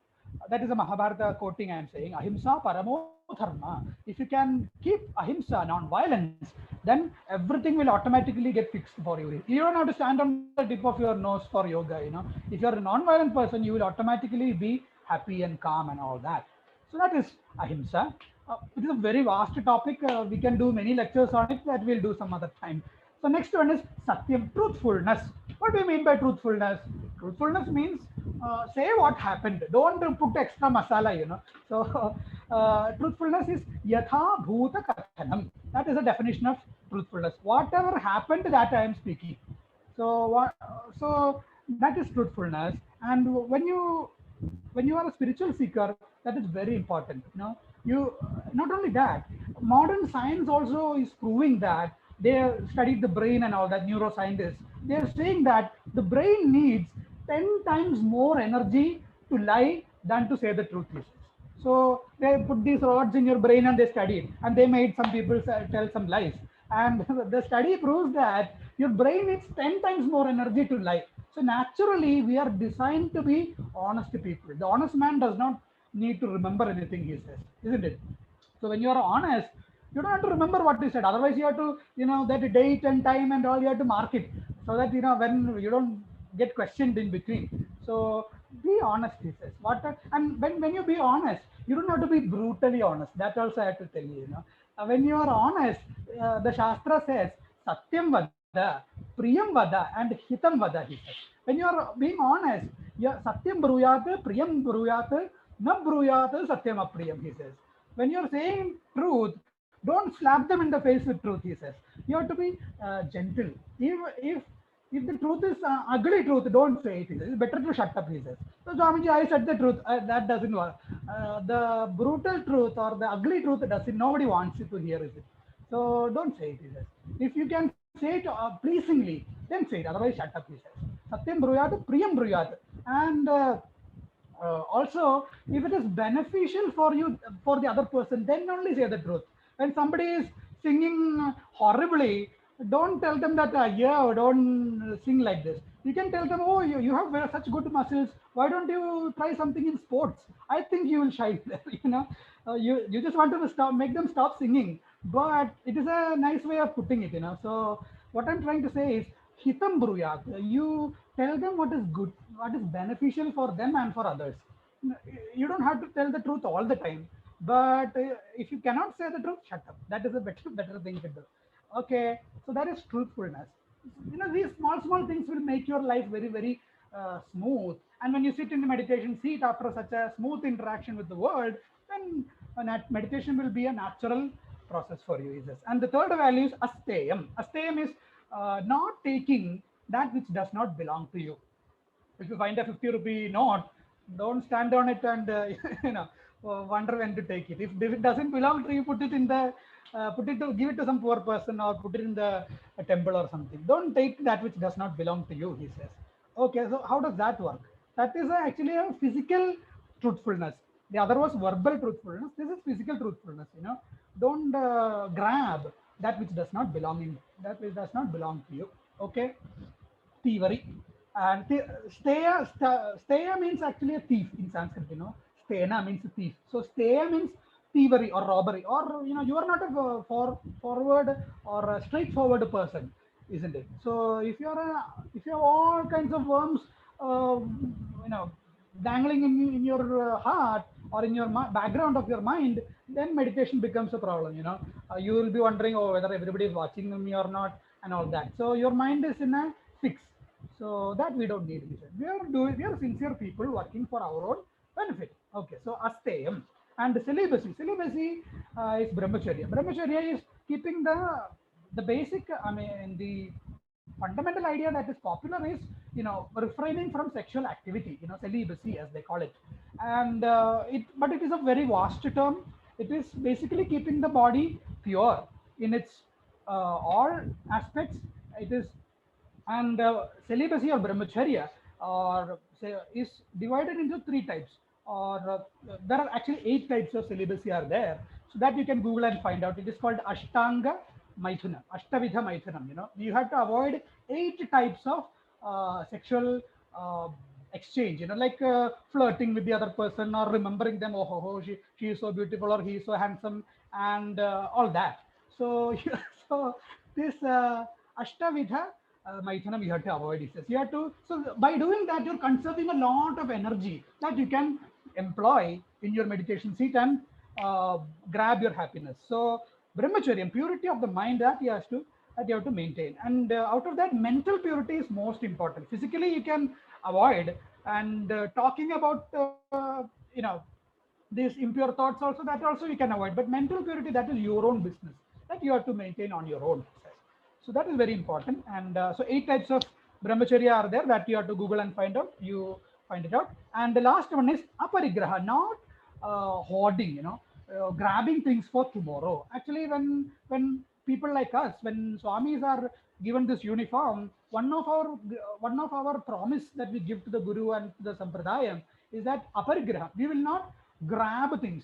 that is a Mahabharata quoting I am saying, ahimsa paramo dharma. If you can keep ahimsa, non-violence, then everything will automatically get fixed for you. You don't have to stand on the tip of your nose for yoga. If you're a non-violent person, you will automatically be happy and calm and all that. So that is ahimsa. It is a very vast topic. We can do many lectures on it. That we'll do some other time. So next one is satyam, truthfulness. What do you mean by truthfulness? Truthfulness means say what happened. Don't put extra masala, So truthfulness is yatha bhuta kathanam. That is the definition of truthfulness. Whatever happened, that I am speaking. So that is truthfulness. And when you are a spiritual seeker, that is very important. You not only that, modern science also is proving that. They studied the brain and all that, neuroscientists. They are saying that the brain needs 10 times more energy to lie than to say the truth. So they put these rods in your brain and they studied, and they made some people tell some lies. And the study proves that your brain needs 10 times more energy to lie. So naturally, we are designed to be honest people. The honest man does not need to remember anything he says, isn't it? So when you are honest, you don't have to remember what you said. Otherwise, you have to, that date and time and all, you have to mark it so that, when you don't get questioned in between. So be honest, he says. And when you be honest, you don't have to be brutally honest. That also I have to tell you, when you are honest, the Shastra says, Satyam vada, Priyam vada, and Hitam vada, he says. When you are being honest, Satyam bruyat, Priyam bruyat, na bruyat, Satyam apriyam, he says. When you're saying truth, don't slap them in the face with truth, he says. You have to be gentle. If the truth is ugly truth, don't say it. It's better to shut up, he says. So Swamiji, I said the truth. That doesn't work. The brutal truth or the ugly truth nobody wants you to hear it. So don't say it, he says. If you can say it pleasingly, then say it. Otherwise, shut up, he says. Satyam bruyat, priyam bruyat. And also, if it is beneficial for you, for the other person, then only say the truth. When somebody is singing horribly, don't tell them that, yeah, don't sing like this. You can tell them, oh, you have such good muscles. Why don't you try something in sports? I think you will shine there. You just want to stop, make them stop singing. But it is a nice way of putting it. So what I'm trying to say is, hitam bruyat. You tell them what is good, what is beneficial for them and for others. You don't have to tell the truth all the time, but if you cannot say the truth, shut up. That is a better thing to do. Okay, so that is truthfulness. These small things will make your life very smooth. And when you sit in the meditation seat after such a smooth interaction with the world, then meditation will be a natural process for you. Is this? And the third value is asteyam. Asteyam is not taking that which does not belong to you. If you find a 50 rupee note, don't stand on it and you know wonder when to take it. If it doesn't belong to you, put it in the give it to some poor person, or put it in the temple or something. Don't take that which does not belong to you, he says. Okay, so how does that work? That is actually a physical truthfulness. The other was verbal truthfulness. This is physical truthfulness. Don't grab that which does not belong to you. Okay, thievery. And steya means actually a thief in Sanskrit. Stena means thief. So steya means thievery or robbery, or you are not a forward or a straightforward person, isn't it? So if you have all kinds of worms, uh, you know, dangling in your heart or in your background of your mind, then meditation becomes a problem. You will be wondering, oh, whether everybody is watching me or not, and all that. So your mind is in a fix. So that we don't need. We are sincere people working for our own benefit. Okay, so asteyam. And celibacy. Celibacy is brahmacharya. Brahmacharya is keeping the basic, I mean, the fundamental idea that is popular is, refraining from sexual activity, celibacy as they call it. And but it is a very vast term. It is basically keeping the body pure in its all aspects. It is, and celibacy or brahmacharya or is divided into three types, or there are actually 8 types of celibacy are there, so that you can Google and find out. It is called ashtanga maithuna, ashtavidha maithunam. You have to avoid 8 types of sexual uh, exchange, like flirting with the other person, or remembering them, oh, she is so beautiful, or he is so handsome, and all that. So so this ashtavidha Maithunam you have to avoid. He says you have to. So by doing that, you're conserving a lot of energy that you can employ in your meditation seat and grab your happiness. So brahmacharya, purity of the mind, that you have to maintain. And out of that, mental purity is most important. Physically, you can avoid, and talking about these impure thoughts also, that also you can avoid. But mental purity, that is your own business, that you have to maintain on your own. So that is very important. And so 8 types of brahmacharya are there that you have to Google and find out. You find it out. And the last one is aparigraha, not hoarding, grabbing things for tomorrow. Actually, when people like us, when swamis are given this uniform, one of our promise that we give to the guru and the sampradaya is that aparigraha. We will not grab things.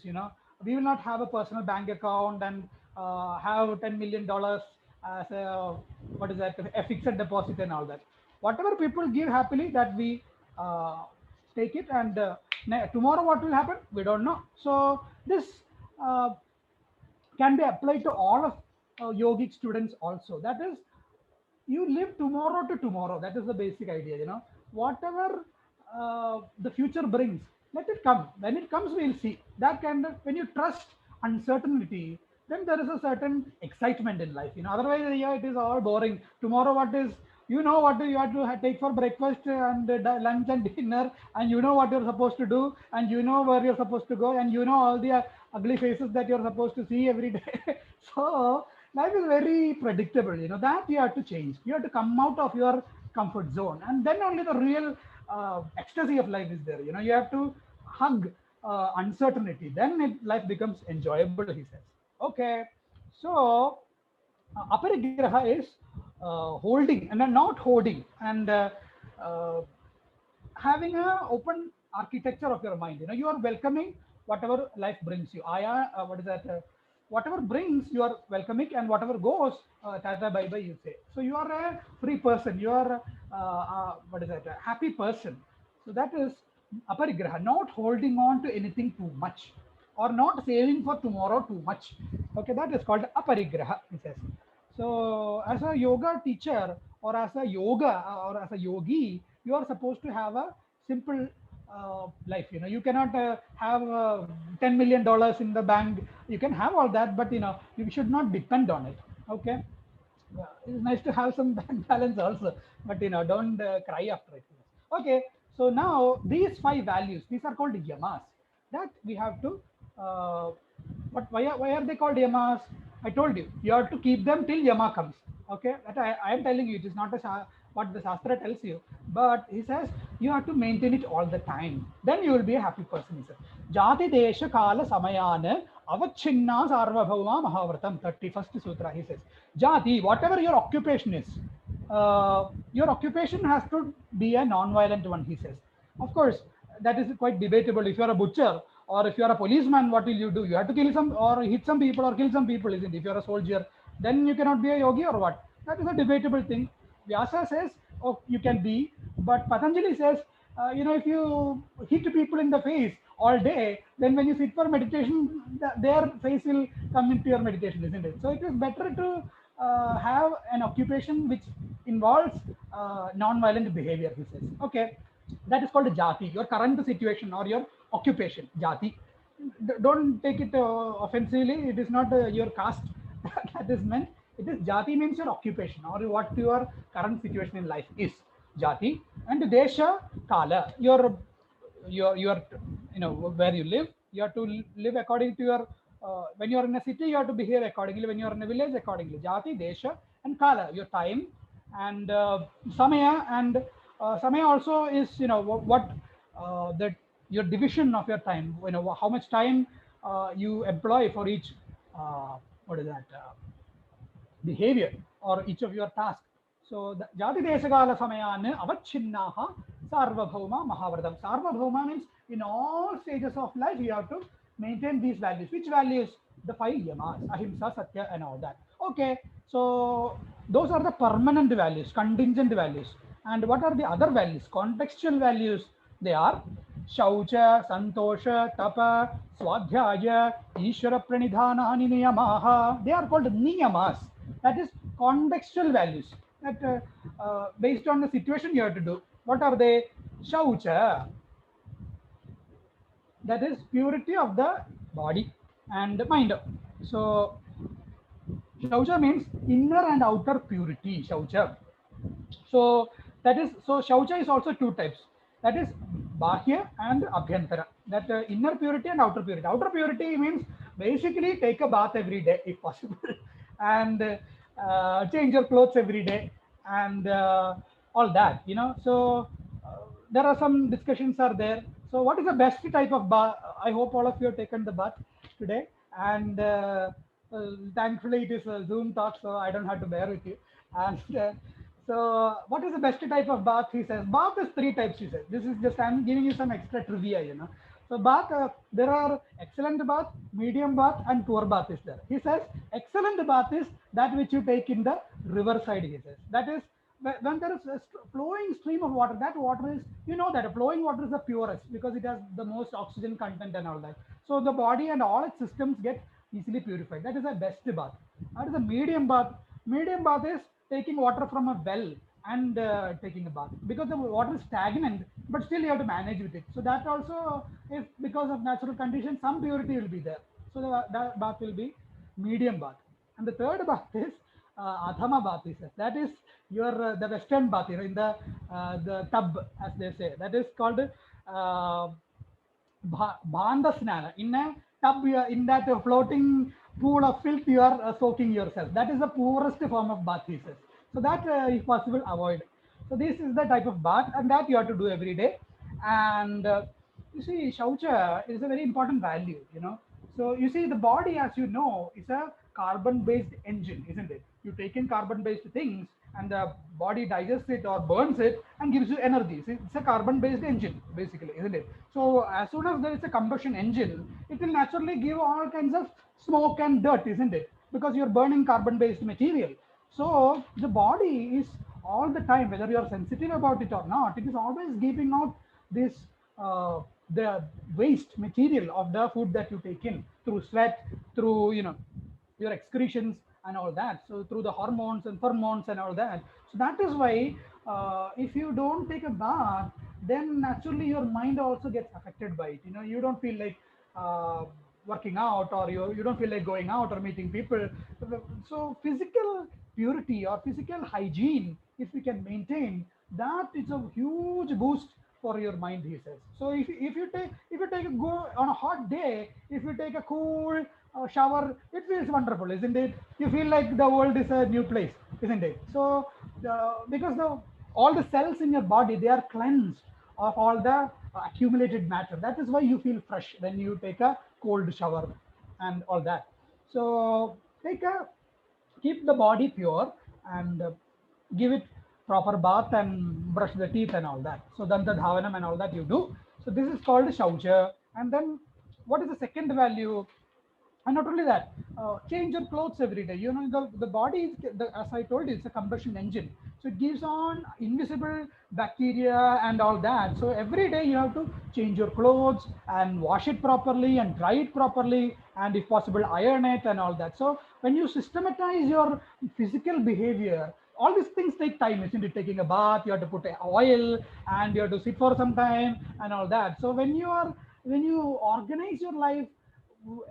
We will not have a personal bank account and have $10 million as a, what is that, a fixed deposit and all that. Whatever people give happily, that we uh, take it, and tomorrow what will happen, we don't know. So this uh, can be applied to all of yogic students also. That is, you live tomorrow to tomorrow. That is the basic idea. Whatever the future brings, let it come. When it comes, we'll see. That kind of, when you trust uncertainty, then there is a certain excitement in life. Otherwise, yeah, it is all boring. Tomorrow, what is, what do you have to take for breakfast and lunch and dinner, and what you're supposed to do, and where you're supposed to go, and all the ugly faces that you're supposed to see every day. So life is very predictable. That you have to change. You have to come out of your comfort zone, and then only the real ecstasy of life is there. You have to hug uncertainty. Then life becomes enjoyable, he says. Okay, so aparigraha is holding and not holding, and uh, having a open architecture of your mind. You are welcoming whatever life brings you. What is that? whatever brings, you are welcoming, and whatever goes, tata bye bye, you say. So you are a free person. You are what is that? A happy person. So that is aparigraha, not holding on to anything too much, or not saving for tomorrow too much. Okay, that is called aparigraha, he says. So as a yoga teacher, or as a yoga, or as a yogi, you are supposed to have a simple life. You know, you cannot have $10 million in the bank. You can have all that, but you should not depend on it. Okay. Yeah, it's nice to have some bank balance also, but don't cry after it. Okay, so now these 5 values, these are called yamas, that we have to. But why are they called yamas? I told you, you have to keep them till yama comes. Okay, that I am telling you, it is not what the shastra tells you, but he says you have to maintain it all the time. Then you will be a happy person. He says, Jati Desha Kala Samayana Avachinna Sarvabhauma Mahavratam, 31st Sutra. He says, Jati, whatever your occupation is, your occupation has to be a non-violent one, he says. Of course, that is quite debatable. If you are a butcher or if you are a policeman, what will you do? You have to kill some or hit some people or kill some people, isn't it? If you are a soldier, then you cannot be a yogi or what? That is a debatable thing. Vyasa says, oh, you can be, but Patanjali says, if you hit people in the face all day, then when you sit for meditation, their face will come into your meditation, isn't it? So it is better to have an occupation which involves non-violent behavior, he says. Okay, that is called jati, your current situation or your occupation, jati. Don't take it offensively. It is not your caste that is meant. It is jati, means your occupation or what your current situation in life is. Jati. And desha kala, your where you live. You have to live according to your when you are in a city, you have to behave accordingly. When you are in a village, accordingly. Jati, desha, and kala, your time, and samaya. And samaya also is what that your division of your time. How much time you employ for each what is that behavior or each of your tasks. So the Jati Desagala Samayana Avachinnaha Sarvabhauma Mahavratam. Sarvabhauma means in all stages of life you have to maintain these values. Which values? The 5 yamas, ahimsa, satya, and all that. Okay, so those are the permanent values, contingent values. And what are the other values? Contextual values. They are Shaucha, Santosha, Tapa, Swadhyaya, Ishvara Pranidhanani Niyamaha. They are called niyamas. That is contextual values that based on the situation you have to do. What are they? Shaucha, that is purity of the body and mind. So Shaucha means inner and outer purity. Shaucha. So that is, so Shaucha is also 2 types. That is Bahya and Abhyantara. That inner purity and outer purity. Outer purity means basically take a bath every day if possible, and change your clothes every day, and all that. So there are some discussions are there. So what is the best type of bath? I hope all of you have taken the bath today, and thankfully it is a Zoom talk, so I don't have to bear with you. And so what is the best type of bath? He says bath is 3 types. He says, this is just, I'm giving you some extra trivia. So bath, there are excellent bath, medium bath, and poor bath is there. He says excellent bath is that which you take in the riverside. He says that is when there is a flowing stream of water. That water is, that flowing water is the purest because it has the most oxygen content and all that. So the body and all its systems get easily purified. That is the best bath. That is a medium bath. Medium bath is taking water from a well and taking a bath, because the water is stagnant, but still you have to manage with it. So that also, if because of natural conditions, some purity will be there. So the bath will be medium bath. And the third bath is Adhama bath. He says that is your the western bath, in the tub, as they say. That is called Bhanda Snana. In a tub, in that floating pool of filth, you are soaking yourself. That is the poorest form of bath, he says. So that, if possible, avoid. So this is the type of bath, and that you have to do every day. And you see, Shaucha is a very important value, So you see, the body, as you know, is a carbon-based engine, isn't it? You take in carbon-based things, and the body digests it or burns it and gives you energy. See, it's a carbon-based engine, basically, isn't it? So as soon as there is a combustion engine, it will naturally give all kinds of smoke and dirt, isn't it? Because you're burning carbon-based material. So the body is all the time, whether you are sensitive about it or not, it is always giving out this the waste material of the food that you take in through sweat, through your excretions and all that. So through the hormones and pheromones and all that. So that is why if you don't take a bath, then naturally your mind also gets affected by it. You don't feel like uh, working out, or you don't feel like going out or meeting people. So physical purity or physical hygiene, if we can maintain that, it's a huge boost for your mind, he says. So if you take a go on a hot day, if you take a cool shower, it feels wonderful, isn't it? You feel like the world is a new place, isn't it? So because the all the cells in your body, they are cleansed of all the accumulated matter. That is why you feel fresh when you take a cold shower and all that. So take a keep the body pure, and give it proper bath and brush the teeth and all that. So danta dhavanam and all that you do. So this is called shaucha. And then what is the second value? And not only that, change your clothes every day. The body is, as I told you, it's a combustion engine. So it gives on invisible bacteria and all that. So every day you have to change your clothes and wash it properly and dry it properly, and if possible iron it and all that. So when you systematize your physical behavior, all these things take time, isn't it? Taking a bath, you have to put oil, and you have to sit for some time and all that. So when you organize your life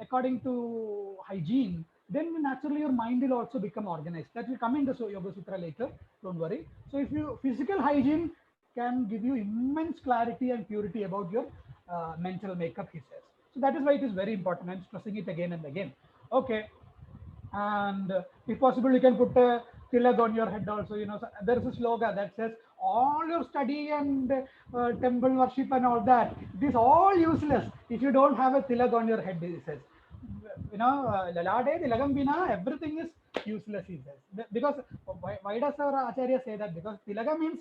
according to hygiene, then naturally your mind will also become organized. That will come in the Yoga Sutra later. Don't worry. So if you physical hygiene can give you immense clarity and purity about your mental makeup, he says. So that is why it is very important. I'm stressing it again and again. Okay. And if possible, you can put a tilak on your head also. So there is a slogan that says all your study and temple worship and all that, it is all useless if you don't have a tilak on your head, he says. Lalade tilagam bina, everything is useless, he says. Because why does our acharya say that? Because tilaga means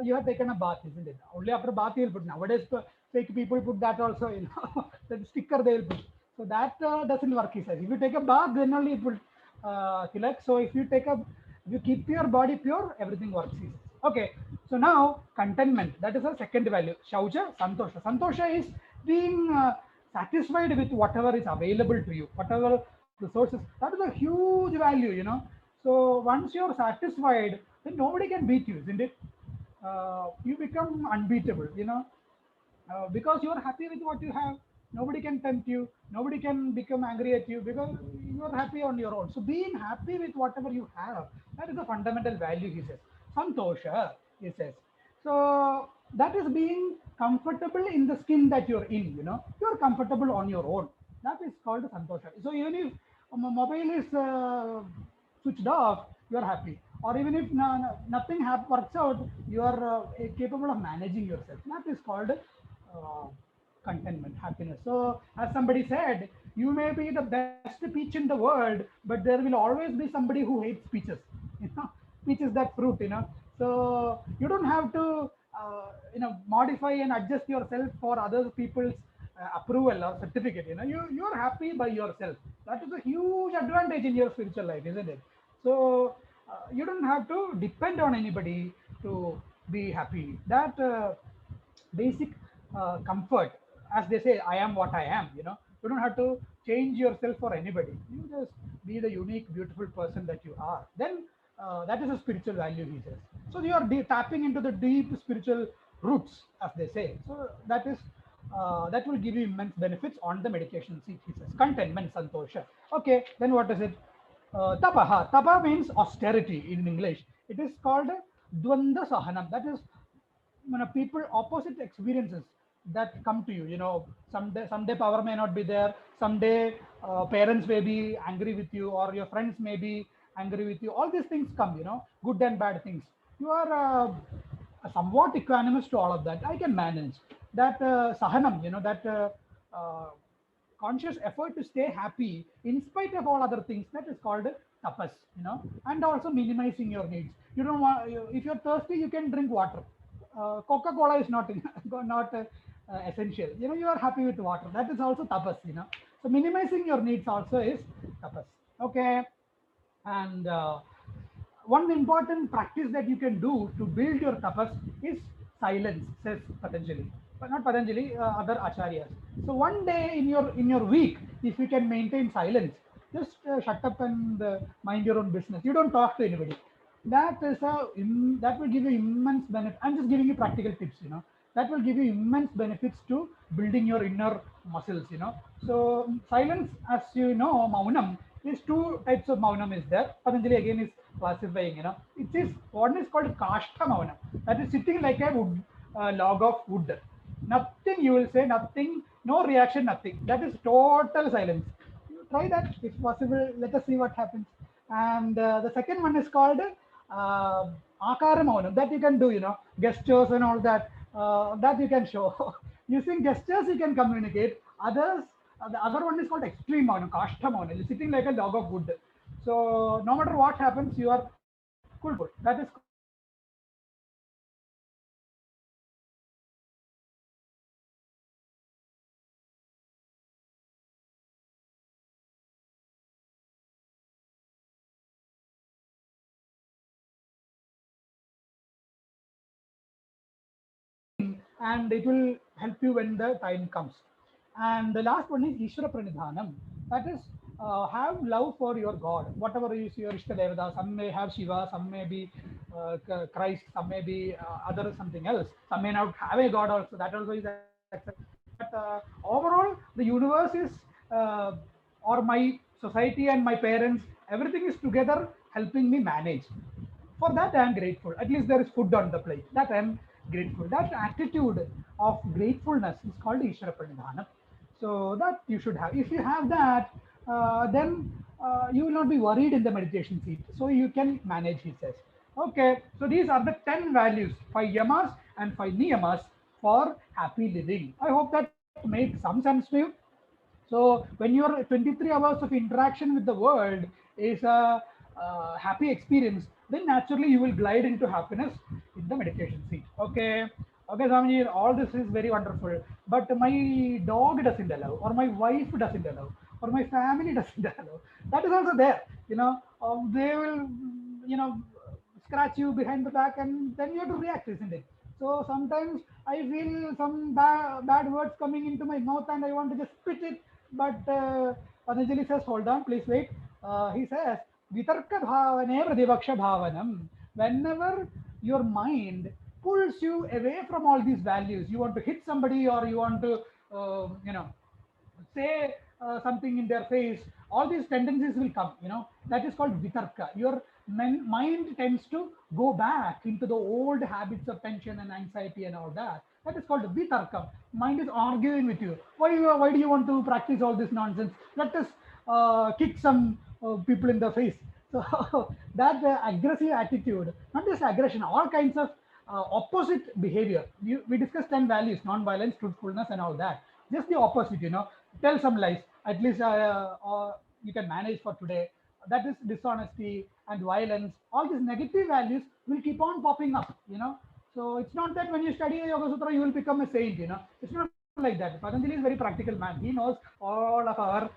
you have taken a bath, isn't it? Only after bath you will put. Nowadays fake people put that also, the sticker they will put. So that doesn't work, he says. If you take a bath, then only it will tilak. So if you keep your body pure, everything works, he says. Okay. So now contentment, that is a second value. Shaucha, santosha. Santosha is being satisfied with whatever is available to you, whatever resources. That is a huge value. So once you're satisfied, then nobody can beat you, isn't it? You become unbeatable. Because you are happy with what you have. Nobody can tempt you. Nobody can become angry at you because you are happy on your own. So being happy with whatever you have, that is a fundamental value, he says. Santosha, he says. So that is being comfortable in the skin that you're in. You are comfortable on your own. That is called santosha. So even if a mobile is switched off, you are happy. Or even if nothing works out, you are capable of managing yourself. That is called contentment, happiness. So as somebody said, you may be the best peach in the world, but there will always be somebody who hates peaches. you know Peach is that fruit. So you don't have to modify and adjust yourself for other people's approval or certificate. You're happy by yourself. That is a huge advantage in your spiritual life, isn't it? So you don't have to depend on anybody to be happy. That basic comfort, as they say, I am what I am. You don't have to change yourself for anybody. You just be the unique beautiful person that you are. Then that is a spiritual value, he says. So you are tapping into the deep spiritual roots, as they say. So that will give you immense benefits on the medication seat, he says. Contentment, santosha. Okay, then what is it? Tapaha. Tapa means austerity in English. It is called dvanda sahanam. That is people opposite experiences that come to you. Someday power may not be there. Someday parents may be angry with you, or your friends may be angry with you. All these things come. Good and bad things. You are somewhat equanimous to all of that. I can manage that. Sahanam, that conscious effort to stay happy in spite of all other things, that is called tapas. And also minimizing your needs. You don't want, if you're thirsty, you can drink water. Coca-Cola is not not essential. You are happy with water. That is also tapas. So minimizing your needs also is tapas. Okay, and one important practice that you can do to build your tapas is silence, says Patanjali. But not Patanjali, other acharyas. So one day in your week, if you can maintain silence, just shut up and mind your own business. You don't talk to anybody. That will give you immense benefit. I'm just giving you practical tips. That will give you immense benefits to building your inner muscles. So silence, as you know, maunam, is two types of maunam is there. Patanjali again is classifying. It is one is called kashtha maunam. That is sitting like a wood log of wood. Nothing you will say, nothing, no reaction, nothing. That is total silence. Try that if possible. Let us see what happens. And the second one is called akara maunam. That you can do, gestures and all that. That you can show. Using gestures, you can communicate. The other one is called extreme maunam, kashtha maunam. You're sitting like a log of wood. So no matter what happens, you are cool. That is called and it will help you when the time comes. And the last one is Ishvara Pranidhanam. That is, have love for your God, whatever is your Ishtadevata. Some may have Shiva, some may be Christ, some may be other something else. Some may not have a God also. That also is accepted. But overall, the universe is, or my society and my parents, everything is together helping me manage. For that, I am grateful. At least there is food on the plate. That I am grateful. That attitude of gratefulness is called Ishvara Pranidhana. So that you should have. If you have that, then you will not be worried in the meditation seat. So you can manage, he says. Okay, so these are the 10 values, 5 yamas and 5 niyamas for happy living. I hope that makes some sense to you. So when your 23 hours of interaction with the world is a happy experience, then naturally you will glide into happiness in the meditation seat. Okay. Okay, Swamiji, all this is very wonderful. But my dog doesn't allow, or my wife doesn't allow, or my family doesn't allow. That is also there. They will, you know, scratch you behind the back, and then you have to react, isn't it? So sometimes I feel some bad words coming into my mouth and I want to just spit it. But Patanjali says, hold on, please wait. He says, Vitarka bhavane pratipaksha bhavanam. Whenever your mind pulls you away from all these values, you want to hit somebody or you want to, say something in their face, all these tendencies will come. That is called vitarka. Your mind tends to go back into the old habits of tension and anxiety and all that. That is called vitarka. Mind is arguing with you. Why do you want to practice all this nonsense? Let us kick some people in the face. So that aggressive attitude, not just aggression, all kinds of opposite behavior. We discussed 10 values: non-violence, truthfulness, and all that. Just the opposite. Tell some lies. At least you can manage for today. That is dishonesty and violence. All these negative values will keep on popping up. So it's not that when you study a Yoga Sutra you will become a saint. It's not like that. Patanjali is very practical man. He knows all of our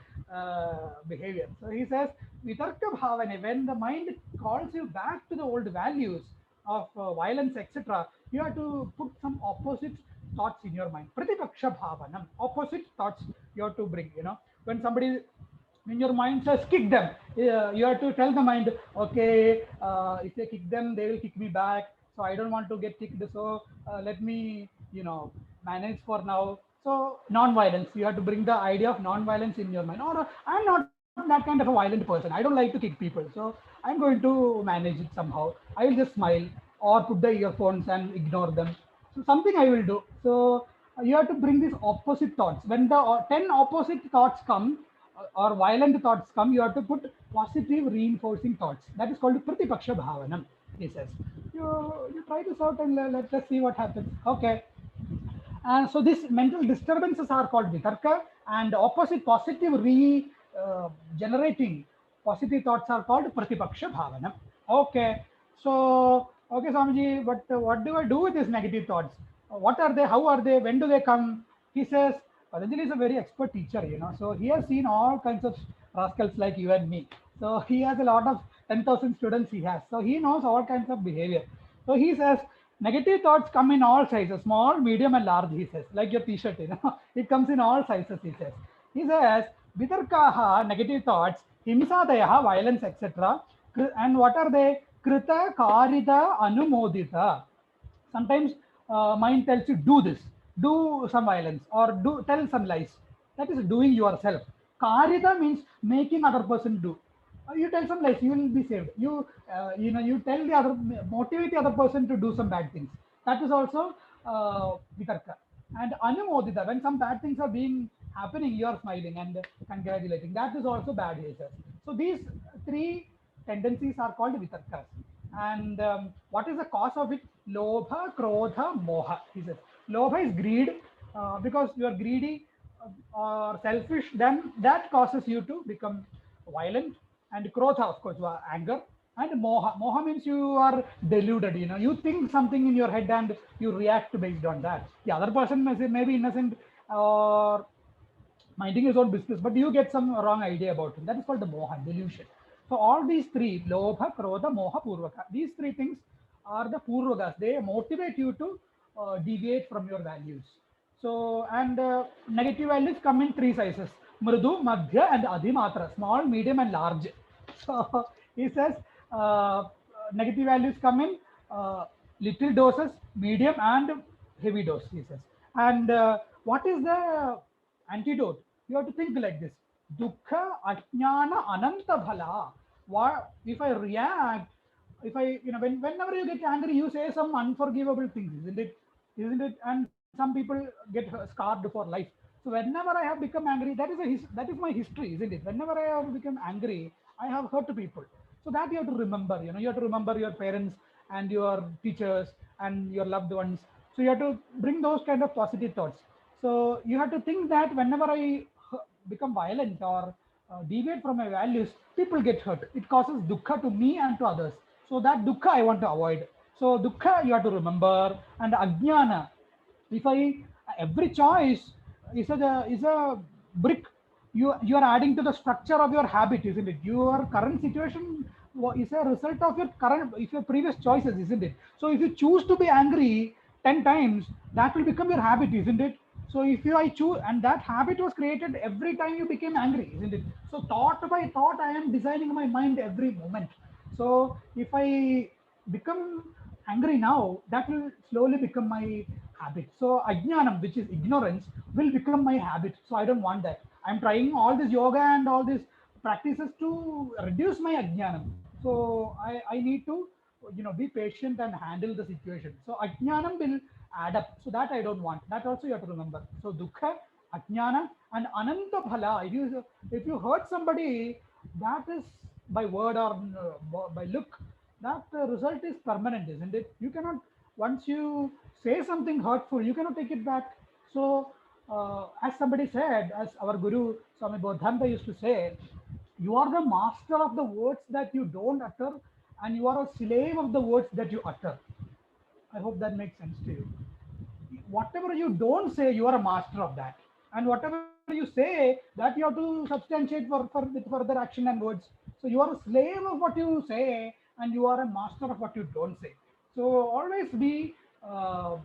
behavior. So he says, Vitarka Bhavane, when the mind calls you back to the old values of violence, etc., you have to put some opposite thoughts in your mind. Pratipaksha Bhavanam, opposite thoughts you have to bring. When somebody when your mind says kick them, you have to tell the mind, okay, if they kick them, they will kick me back. So I don't want to get kicked. So let me, manage for now. So non-violence, you have to bring the idea of non-violence in your mind. Or I'm not that kind of a violent person. I don't like to kick people. So I'm going to manage it somehow. I will just smile or put the earphones and ignore them. So something I will do. So you have to bring these opposite thoughts. When the 10 opposite thoughts come, or violent thoughts come, you have to put positive reinforcing thoughts. That is called Pratipaksha Bhavanam, he says. You try this out and let us see what happens. Okay. And so these mental disturbances are called Vitarka, and opposite positive generating positive thoughts are called Pratipaksha Bhavanam. Okay. So, okay, Swamiji, but what do I do with these negative thoughts? What are they? How are they? When do they come? He says, Patanjali is a very expert teacher, so he has seen all kinds of rascals like you and me. So he has a lot of 10,000 students he has. So he knows all kinds of behavior. So he says, negative thoughts come in all sizes, small, medium, and large, he says, like your t-shirt, it comes in all sizes, he says. He says, Vitarkaha, negative thoughts, Himsadayaha, violence, etc. And what are they? Krita, Karita, Anumodita. Sometimes mind tells you do this, do some violence, or do tell some lies. That is doing yourself. Karita means making other person do. You tell some lies, you will be saved. You tell the other, motivate the other person to do some bad things. That is also vitarka. And anumodita, when some bad things are being happening, you are smiling and congratulating. That is also bad behavior. So these three tendencies are called vitarkas. And what is the cause of it? Lobha, Krodha, Moha. He says, Lobha is greed, because you are greedy or selfish, then that causes you to become violent. And Krodha, of course, anger. And Moha. Moha means you are deluded, you think something in your head and you react based on that. The other person may be innocent or minding his own business, but you get some wrong idea about him. That is called the moha, delusion. So all these three, lobha, krodha, moha, purvaka, these three things are the purvakas. They motivate you to deviate from your values. So, and negative values come in three sizes: mridu, madhya, and adhimatra, small, medium, and large. So he says negative values come in little doses, medium, and heavy dose. He says, and what is the antidote? You have to think like this: dukkha, ajnana, ananta bhala. What if I react? If I, whenever you get angry, you say some unforgivable things, isn't it? Isn't it? And some people get scarred for life. So whenever I have become angry, that is my history, isn't it? Whenever I have become angry, I have hurt people. So that you have to remember. You have to remember your parents and your teachers and your loved ones. So you have to bring those kind of positive thoughts. So you have to think that whenever I become violent or deviate from my values, people get hurt. It causes dukkha to me and to others. So that dukkha I want to avoid. So dukkha you have to remember, and ajnana. If I every choice is a brick you are adding to the structure of your habit, isn't it? Your current situation is a result of your previous choices, isn't it? So if you choose to be angry 10 times, that will become your habit, isn't it? So if you I choose, and that habit was created every time you became angry, isn't it? So thought by thought I am designing my mind every moment. So if I become angry now, that will slowly become my habit. So ajnanam, which is ignorance, will become my habit. So I don't want that. I'm trying all this yoga and all these practices to reduce my ajnanam. So I need to be patient and handle the situation. So ajnanam will add up. So that I don't want. That also you have to remember. So dukkha, ajnana, and ananta bhala. If you hurt somebody, that is by word or by look, that result is permanent, isn't it? You cannot, once you say something hurtful, you cannot take it back. So as somebody said, as our guru Swami Bodhanta used to say, you are the master of the words that you don't utter, and you are a slave of the words that you utter. I hope that makes sense to you. Whatever you don't say, you are a master of that. And whatever you say, that you have to substantiate with further action and words. So you are a slave of what you say, and you are a master of what you don't say. So always be, what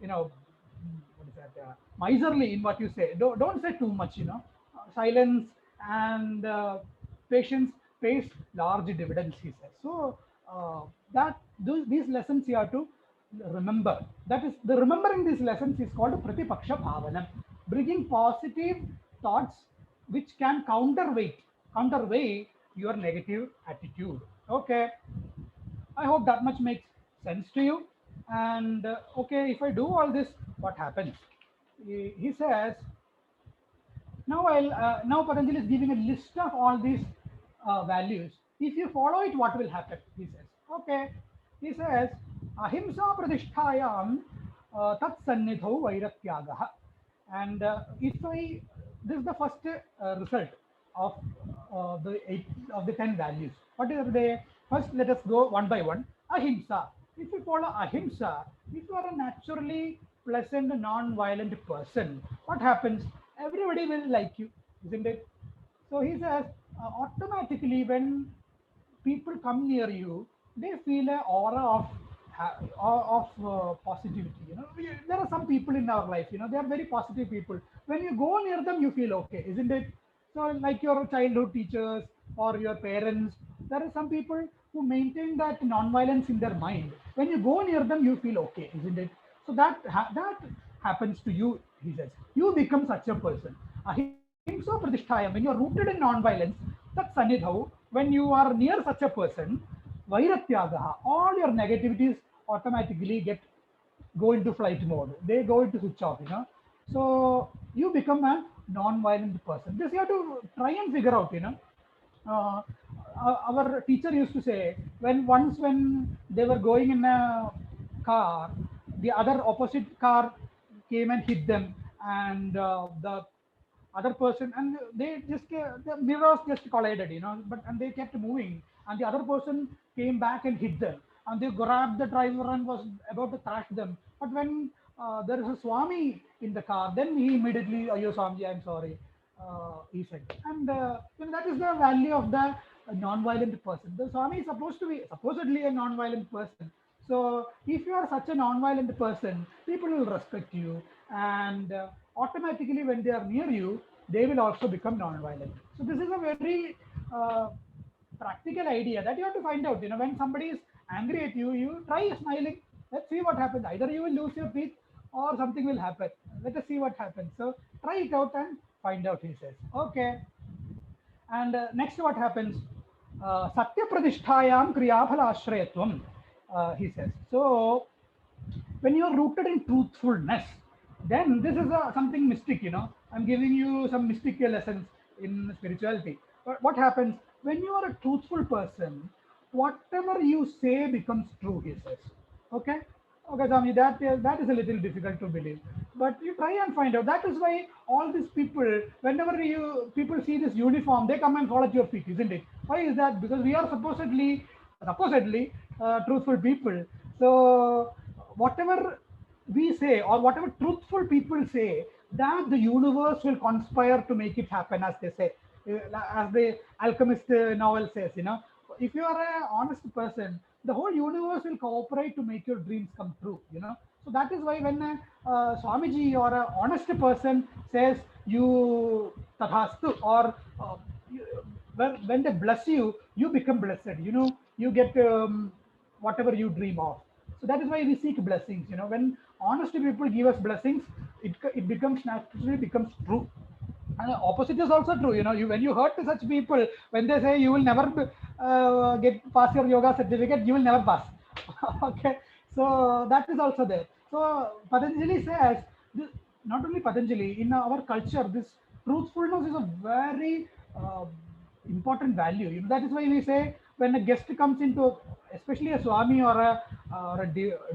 is that? Miserly in what you say. Don't say too much. Silence and patience pays large dividends, he says. So these lessons you have to remember. That is, the remembering these lessons is called pratipaksha bhavanam, bringing positive thoughts which can counterweigh your negative attitude. Okay, I hope that much makes sense to you. And okay, if I do all this, what happens? He says, now Patanjali is giving a list of all these values. If you follow it, what will happen? He says. Okay. He says, ahimsa pradisthayam tat sannidhau vairatyagaha. And this is the first result of the 10 values. What are they? First, let us go one by one. Ahimsa. If you follow ahimsa, if you are a naturally pleasant, non-violent person, what happens? Everybody will like you, isn't it? So he says, automatically when people come near you, they feel a aura of positivity. You know, there are some people in our life. You know, they are very positive people. When you go near them, you feel okay, isn't it? So, like your childhood teachers or your parents, there are some people who maintain that non-violence in their mind. When you go near them, you feel okay, isn't it? So that happens to you. He says, you become such a person. Ahimsa pradishtayam. When you are rooted in non-violence, that sanidhau. When you are near such a person, vairatyagaha. All your negativities automatically go into flight mode. They go into switch off. You know. So you become a non-violent person. This you have to try and figure out. You know. Uh, our teacher used to say when they were going in a car, the other opposite car came and hit them, and the other person, and the mirrors just collided, you know, but and they kept moving, and the other person came back and hit them, and they grabbed the driver and was about to crash them. But when there is a Swami in the car, then he immediately, "Ayo Swamiji, I'm sorry," he said. And you know, that is the value of the non-violent person. The Swami is supposed to be supposedly a non-violent person. So if you are such a non-violent person, people will respect you, and automatically when they are near you, they will also become non-violent. So this is a very practical idea that you have to find out. You know, when somebody is angry at you, you try smiling. Let's see what happens. Either you will lose your teeth or something will happen. Let us see what happens. So try it out and find out, he says. Okay. And next, what happens? Satya pradishtayam kriyaphala ashrayatvam, he says. So when you are rooted in truthfulness, then this is something mystic. You know, I'm giving you some mystical lessons in spirituality. But what happens when you are a truthful person? Whatever you say becomes true, he says. Okay. Okay, Swami, that is a little difficult to believe, but you try and find out. That is why all these people, whenever you people see this uniform, they come and fall at your feet, isn't it? Why is that? Because we are supposedly truthful people. So whatever we say or whatever truthful people say, that the universe will conspire to make it happen, as they say. As the alchemist novel says, you know, if you are an honest person, the whole universe will cooperate to make your dreams come true, you know. So that is why when Swamiji or an honest person says you tathastu, or when they bless you, you become blessed, you know, you get whatever you dream of. So that is why we seek blessings, you know. When honest people give us blessings, it becomes naturally becomes true. And the opposite is also true. You know, when you hurt such people, when they say you will never get pass your yoga certificate, you will never pass. Okay, so that is also there. So Patanjali says, this, not only Patanjali, in our culture, this truthfulness is a very important value. You know, that is why we say when a guest comes into, especially a Swami or a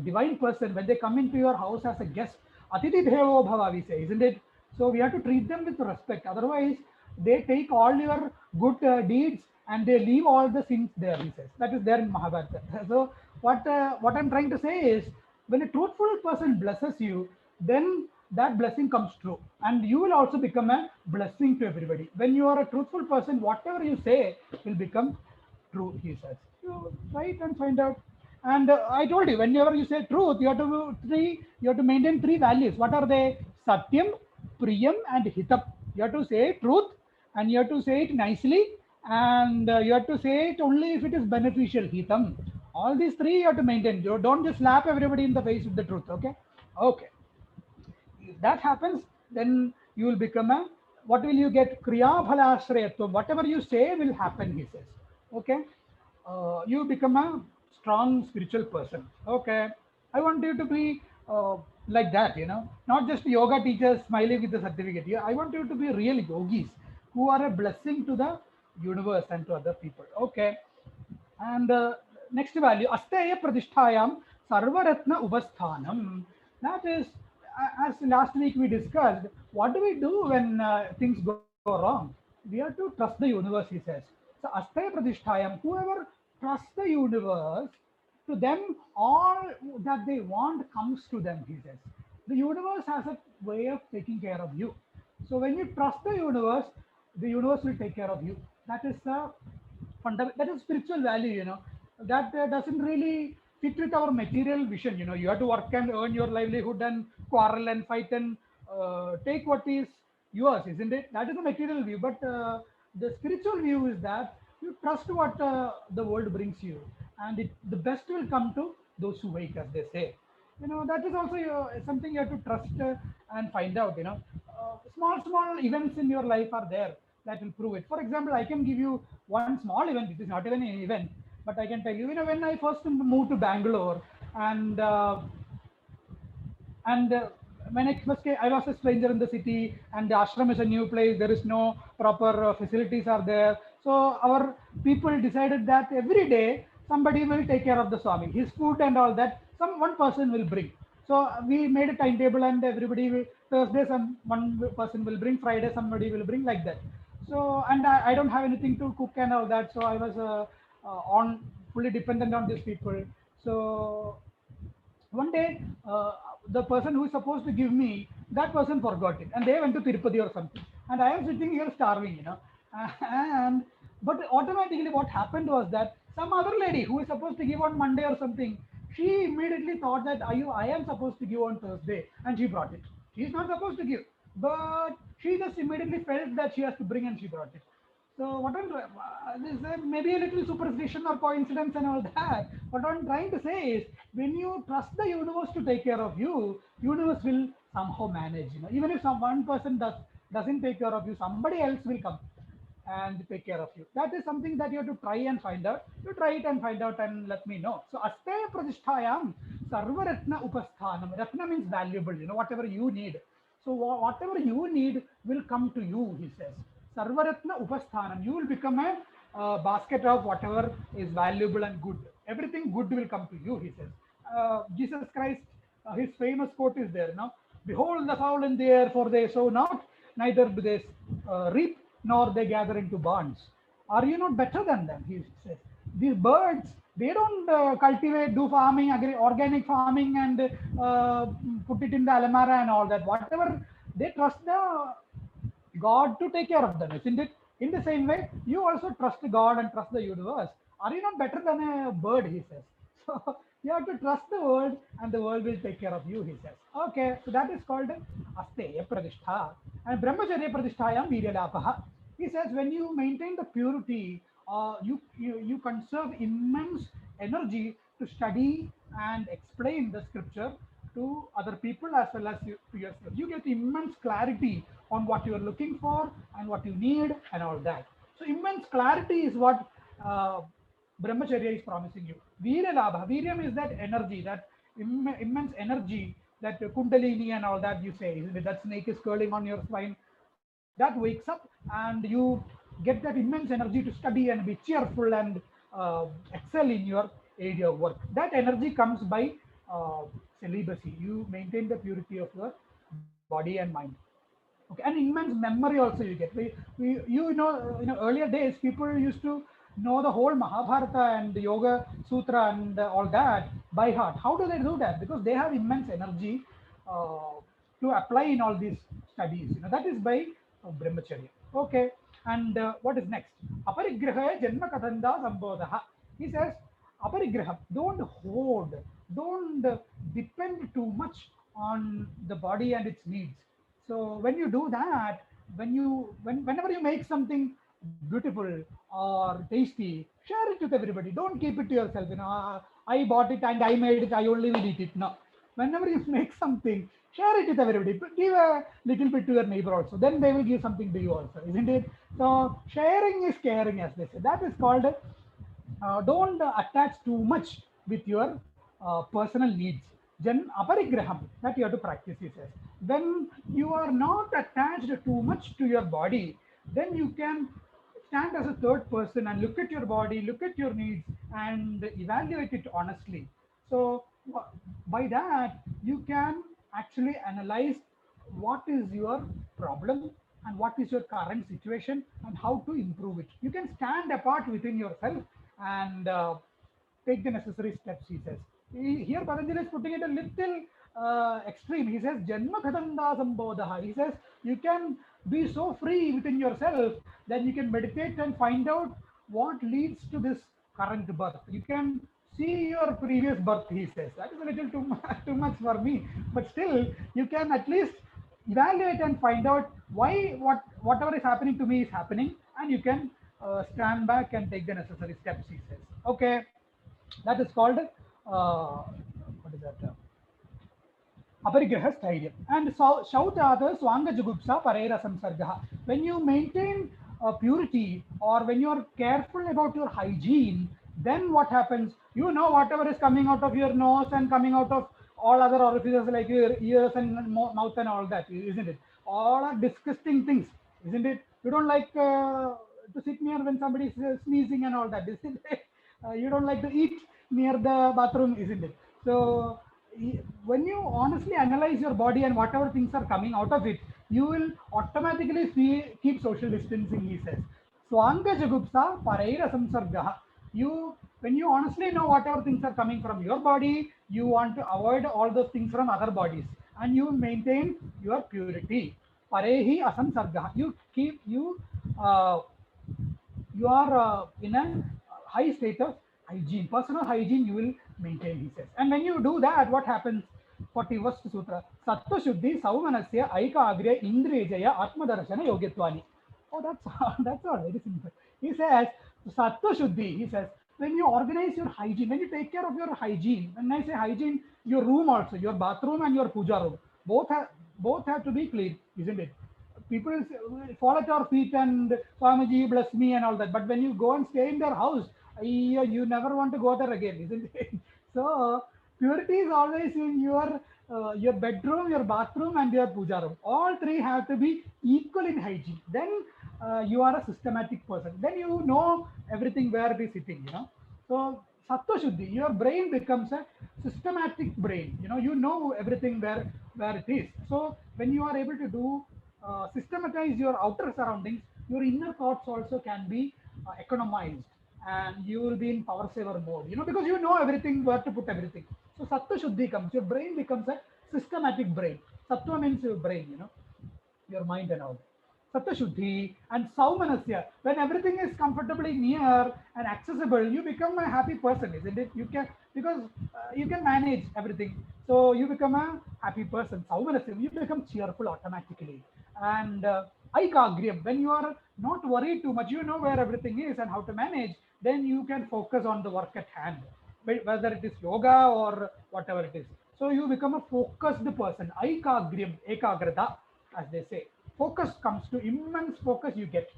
divine person, when they come into your house as a guest, Atiti Devo Bhava, we say, isn't it? So we have to treat them with respect. Otherwise, they take all your good deeds and they leave all the sins there, he says. That is there in Mahabharata. So what I'm trying to say is, when a truthful person blesses you, then that blessing comes true. And you will also become a blessing to everybody. When you are a truthful person, whatever you say will become true, he says. You try it and find out. And I told you, whenever you say truth, you have to maintain three values. What are they? Satyam, Priyam, and Hitam. You have to say truth, and you have to say it nicely, and you have to say it only if it is beneficial. Hitam. All these three you have to maintain. You don't just slap everybody in the face with the truth. Okay. Okay. If that happens, then you will become a, what will you get? Kriya Bhalashrayatvam. Whatever you say will happen, he says. Okay. You become a strong spiritual person. Okay. I want you to be like that, you know, not just yoga teachers smiling with the certificate. Yeah, I want you to be real yogis who are a blessing to the universe and to other people. Okay. And next value, Asteya Pradishtayam Sarvaratna Upasthanam. That is, as last week we discussed, what do we do when things go wrong? We have to trust the universe, he says. So Asteya Pradishtayam, whoever trust the universe. To them, all that they want comes to them, he says. The universe has a way of taking care of you. So when you trust the universe will take care of you. That is the that is spiritual value, that doesn't really fit with our material vision. You have to work and earn your livelihood and quarrel and fight and take what is yours, isn't it? That is the material view. But the spiritual view is that you trust what the world brings you, and the best will come to those who wait, as they say. That is also something you have to trust and find out. Small events in your life are there that will prove it. For example, I can give you one small event. It is not even an event, but I can tell you, when I first moved to Bangalore, and and when I first came, I was a stranger in the city, and the ashram is a new place. There is no proper facilities are there. So our people decided that every day somebody will take care of the Swami, his food and all that. One person will bring. So we made a timetable, and everybody will, Thursday one person will bring, Friday somebody will bring, like that. So, and I don't have anything to cook and all that. So I was on fully dependent on these people. So one day, the person who is supposed to give me, that person forgot it, and they went to Tirupati or something, and I am sitting here starving, and but automatically what happened was that some other lady who is supposed to give on Monday or something, she immediately thought that I am supposed to give on Thursday, and she brought it. She is not supposed to give, but she just immediately felt that she has to bring, and she brought it. So what this maybe a little superstition or coincidence and all that. What I'm trying to say is, when you trust the universe to take care of you, universe will somehow manage. Even if one person doesn't take care of you, somebody else will come and take care of you. That is something that you have to try and find out. You try it and find out and let me know. So Asteya Pradisthayam Sarvaratna Upasthanam. Ratna means valuable, whatever you need. So whatever you need will come to you, he says. Sarvaratna Upasthanam. You will become a basket of whatever is valuable and good. Everything good will come to you, he says. Jesus Christ, his famous quote is there now. Behold the fowl in the air, for they sow not, neither do they reap, nor they gather into barns. Are you not better than them? He says. These birds, they don't cultivate, do farming, organic farming, and put it in the Alamara and all that. Whatever, they trust the God to take care of them, isn't it? In the same way, you also trust God and trust the universe. Are you not better than a bird? He says. So you have to trust the world, and the world will take care of you, he says. Okay, so that is called Asteya Pradishtha. And Brahmacharya Pradisthayam Viryalapaha. He says, when you maintain the purity, you conserve immense energy to study and explain the scripture to other people as well as to yourself. You get immense clarity on what you are looking for and what you need and all that. So immense clarity is what Brahmacharya is promising you. Virya Labha. Viryam is that energy, that immense energy, that Kundalini and all that you say. That snake is curling on your spine. That wakes up, and you get that immense energy to study and be cheerful and excel in your area of work. That energy comes by celibacy. You maintain the purity of your body and mind. Okay, and immense memory also you get. Earlier days, people used to know the whole Mahabharata and the Yoga Sutra and all that by heart. How do they do that? Because they have immense energy to apply in all these studies. That is by Brahmacharya. Okay, and what is next? Aparigraha Janma Katanda Sambodha. He says, Aparigraha, don't hoard, don't depend too much on the body and its needs. So when you do that, whenever you make something beautiful or tasty, share it with everybody. Don't keep it to yourself. I bought it and I made it. I only will eat it. No. Whenever you make something, share it with everybody. Give a little bit to your neighbor also. Then they will give something to you also, isn't it? So sharing is caring, as they say. That is called. Don't attach too much with your personal needs. Then aparigraham, that you have to practice, he says. When you are not attached too much to your body, then you can stand as a third person and look at your body, look at your needs, and evaluate it honestly. So by that, you can actually analyze what is your problem and what is your current situation and how to improve it. You can stand apart within yourself and take the necessary steps, he says. Here Patanjali is putting it a little extreme. He says, Janma Khatanda Sambodha. He says, you can be so free within yourself that you can meditate and find out what leads to this current birth. You can see your previous birth, he says. That is a little too much, too much for me. But still, you can at least evaluate and find out why whatever is happening to me is happening, and you can stand back and take the necessary steps, he says. Okay, that is called what is that? Aparigraha Sthairya. And so Shautata Swanga Jugupsa Parera Samsargaha. When you maintain purity, or when you are careful about your hygiene, then what happens? You know whatever is coming out of your nose and coming out of all other orifices like your ears and mouth and all that, isn't it? All are disgusting things, isn't it? You don't like to sit near when somebody is sneezing and all that, isn't it? You don't like to eat near the bathroom, isn't it? So when you honestly analyze your body and whatever things are coming out of it, you will automatically keep social distancing, he says. Swanga Jagupsa Paraira Samsargaha. When you honestly know whatever things are coming from your body, you want to avoid all those things from other bodies, and you maintain your purity. Parehi Asamsargaha. Uh, you are in a high state of hygiene, personal hygiene you will maintain, he says. And when you do that, what happens? 41st Sutra, Sattva Shuddhi Saumanasya Aika Agriya Indriyajaya Atmadarshana Yogitvani. Oh, that's that's all very simple. He says, Sattva Shuddhi, he says, when you organize your hygiene, when you take care of your hygiene, when I say hygiene, your room also, your bathroom and your puja room, both have to be clean, isn't it? People fall at our feet and Swamiji bless me and all that. But when you go and stay in their house, you never want to go there again, isn't it? So purity is always in your bedroom, your bathroom, and your puja room. All three have to be equal in hygiene. Then you are a systematic person. Then you know everything where it is sitting. So Sattva Shuddhi, your brain becomes a systematic brain. You know everything where it is. So when you are able to do systematize your outer surroundings, your inner thoughts also can be economized, and you will be in power saver mode, because you know everything, where to put everything. So Sattva Shuddhi comes, your brain becomes a systematic brain. Sattva means your brain, your mind and all. Sattva Shuddhi and Saumanasya. When everything is comfortably near and accessible, you become a happy person, isn't it? You can, because you can manage everything. So you become a happy person. Saumanasya, you become cheerful automatically. And Aikagriyam, when you are not worried too much, you know where everything is and how to manage, then you can focus on the work at hand, whether it is yoga or whatever it is. So you become a focused person. Aikagriyam, ekagrata, as they say. Focus comes to immense focus you get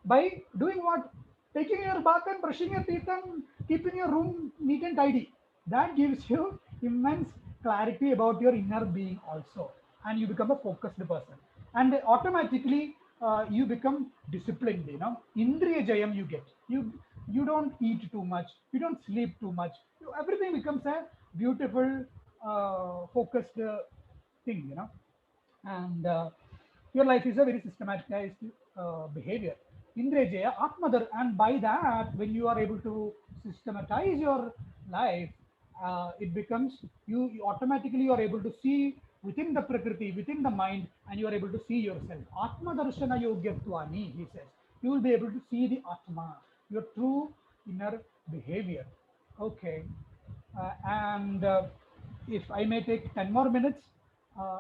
by doing what? Taking your bath and brushing your teeth and keeping your room neat and tidy. That gives you immense clarity about your inner being also, and you become a focused person. And automatically you become disciplined. Indriya Jayam you get. You don't eat too much. You don't sleep too much. Everything becomes a beautiful, focused thing. And your life is a very systematized behavior. Indrejaya Atmadar, and by that, when you are able to systematize your life, it becomes you automatically you are able to see within the prakriti, within the mind, and you are able to see yourself. Atma Darshana Yogyatwani, he says. You will be able to see the Atma, your true inner behavior. Okay. And if I may take 10 more minutes,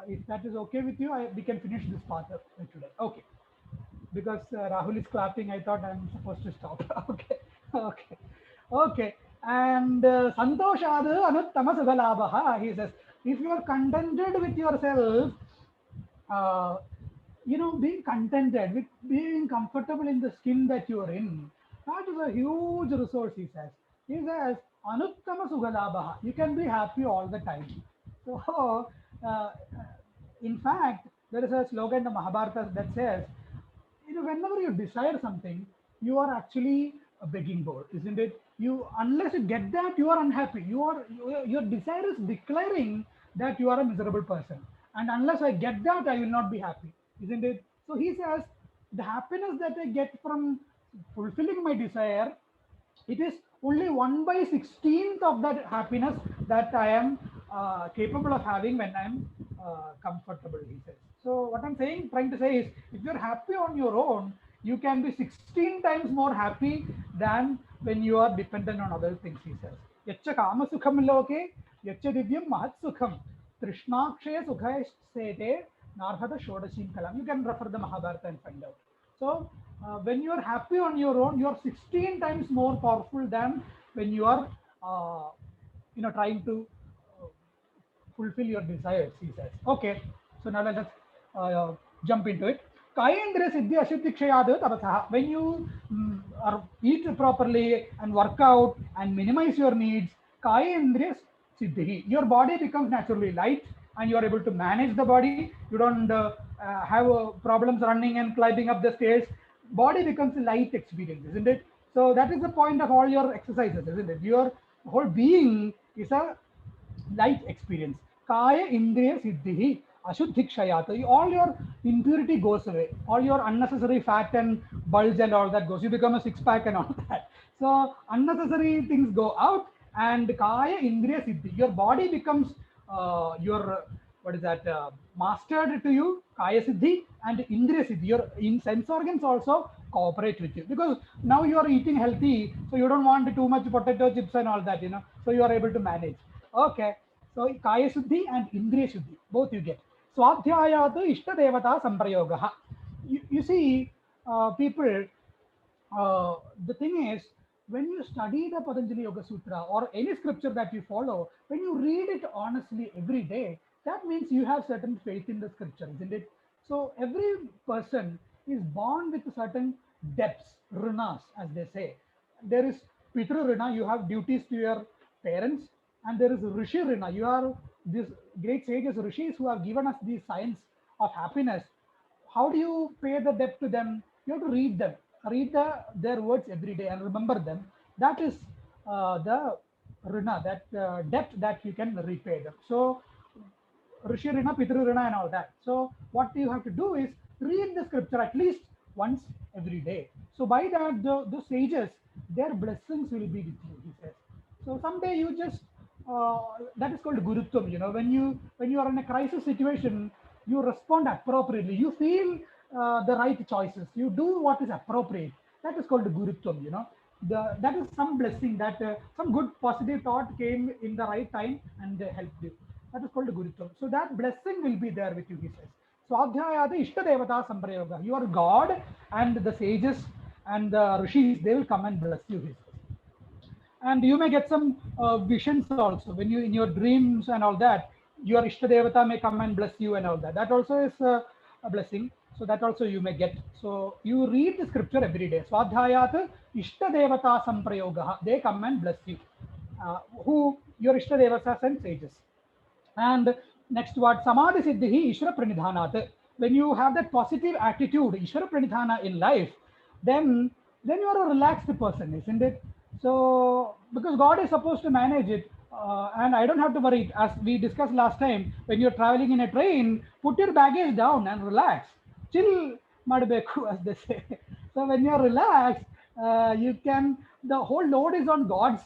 if that is okay with you, we can finish this part of today. Okay. Because Rahul is clapping, I thought I'm supposed to stop. Okay. Okay. Okay. And Santoshad Anuttama Sugalabaha, he says, if you are contented with yourself, uh, being contented with being comfortable in the skin that you are in, that is a huge resource, he says. He says, Anuttama Sugalabaha, you can be happy all the time. So, uh, in fact, there is a slogan in the Mahabharata that says, whenever you desire something, you are actually begging for, isn't it? Unless you get that, you are unhappy. Your desire is declaring that you are a miserable person, and unless I get that, I will not be happy, isn't it? So he says, the happiness that I get from fulfilling my desire, it is only 1/16th of that happiness that I am capable of having when I'm comfortable, he says. So what I'm saying, trying to say is, if you're happy on your own, you can be 16 times more happy than when you are dependent on other things, he says. Yacha kama sukham loke, yacha divyam mahat sukham, trishnakshe sukha sete, narhata shodashim kalam. You can refer the Mahabharata and find out. So when you are happy on your own, you are 16 times more powerful than when you are, trying to fulfill your desires, he says. Okay, so now let us jump into it. Kayendra siddhi ashuddhi kshayad tapasah. When you eat properly and work out and minimize your needs, kayendra siddhi, your body becomes naturally light and you are able to manage the body. You don't have problems running and climbing up the stairs. Body becomes a light experience, isn't it? So that is the point of all your exercises, isn't it? Your whole being is a light experience. Kaya indriya siddhi ashuddhi kshayat. All your impurity goes away. All your unnecessary fat and bulge and all that goes. You become a six-pack and all that. So unnecessary things go out, and kaya indriya siddhi. Your body becomes your mastered to you, kaya siddhi, and indriya siddhi. Your sense organs also cooperate with you, because now you are eating healthy, so you don't want too much potato chips and all that, so you are able to manage. Okay, so kaya shuddhi and indriya shuddhi, both you get. Swadhyayat ishta devata samprayoga. You see, people, the thing is, when you study the Patanjali Yoga Sutra or any scripture that you follow, when you read it honestly every day, that means you have certain faith in the scripture, isn't it? So every person is born with certain depths, runas, as they say. There is Pitru Rina, you have duties to your parents, and there is Rishi Rina, you are these great sages, rishis, who have given us the science of happiness. How do you pay the debt to them? You have to read them, read their words every day and remember them. That is the Rina, that debt that you can repay them. So Rishi Rina, Pitru Rina, and all that. So what you have to do is read the scripture at least once every day. So by that, the sages, their blessings will be with you, he says. So someday you just that is called gurutvam. When you are in a crisis situation, you respond appropriately. You feel the right choices. You do what is appropriate. That is called gurutvam. That is some blessing, that some good positive thought came in the right time and helped you. That is called gurutvam. So that blessing will be there with you, he says. Swadhyayata ishta devata samprayoga. Your God and the sages and the rishis, they will come and bless you, he says. And you may get some visions also when you, in your dreams and all that, your ishta devata may come and bless you and all that. That also is a blessing. So that also you may get. So you read the scripture every day. Swadhyayat ishta devata samprayoga. They come and bless you. Who your ishta devatas and sages. And next word, samadhi siddhi ishvara pranidhanat. When you have that positive attitude, ishvara pranidhana in life, then you are a relaxed person, isn't it? So because God is supposed to manage it, and I don't have to worry. As we discussed last time, when you're traveling in a train, put your baggage down and relax. Chill madbeku, as they say. So when you're relaxed, the whole load is on God's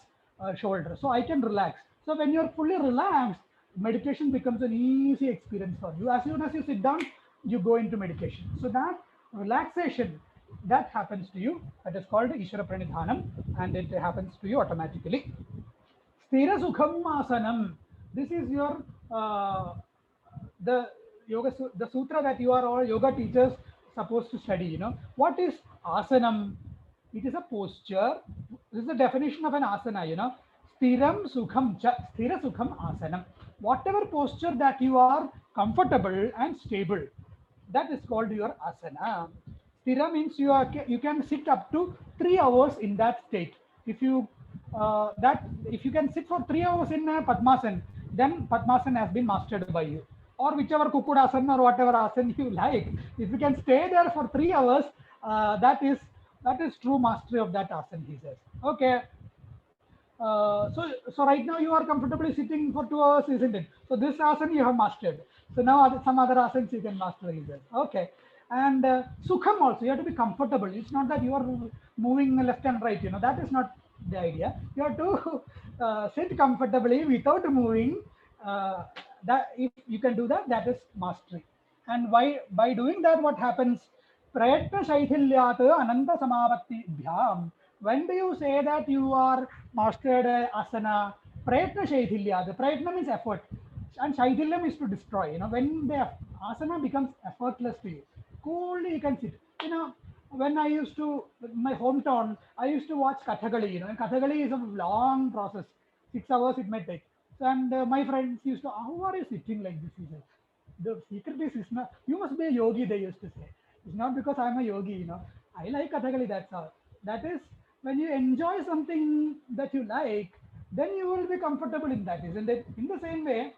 shoulder. So I can relax. So when you're fully relaxed, meditation becomes an easy experience for you. As soon as you sit down, you go into meditation. So that relaxation, that happens to you. That is called Ishvara Pranidhanam, and it happens to you automatically. Sthira Sukham Asanam. This is your the sutra that you are all yoga teachers supposed to study. What is asanam? It is a posture. This is the definition of an asana. Sthiram Sukham cha. Sthira Sukham Asanam. Whatever posture that you are comfortable and stable, that is called your asana. Sthira means you can sit up to 3 hours in that state. If you can sit for 3 hours in Padmasana, then Padmasana has been mastered by you. Or whichever Kukudasana or whatever asana you like. If you can stay there for 3 hours, that is true mastery of that asana, he says. Okay. So right now you are comfortably sitting for 2 hours, isn't it? So this asana you have mastered. So now some other asanas you can master, he says. Okay. And sukham also, you have to be comfortable. It's not that you are moving left and right, that is not the idea. You have to sit comfortably without moving. That if you can do that, that is mastery. And why by doing that, what happens? Prayatna shaithilyat ananta samavatti bhyam. When do you say that you are mastered asana? Prayatna shaithilyat. Prayatna means effort, and shaithilyam is to destroy. When the asana becomes effortless to you, coolly you can sit. When I used to, my hometown, I used to watch Kathakali. And Kathakali is a long process, 6 hours it may take. And my friends used to, how are you sitting like this? He said, the secret is not, you must be a yogi, they used to say. It's not because I'm a yogi. I like Kathakali, that's all. That is, when you enjoy something that you like, then you will be comfortable in that, isn't it? In the same way,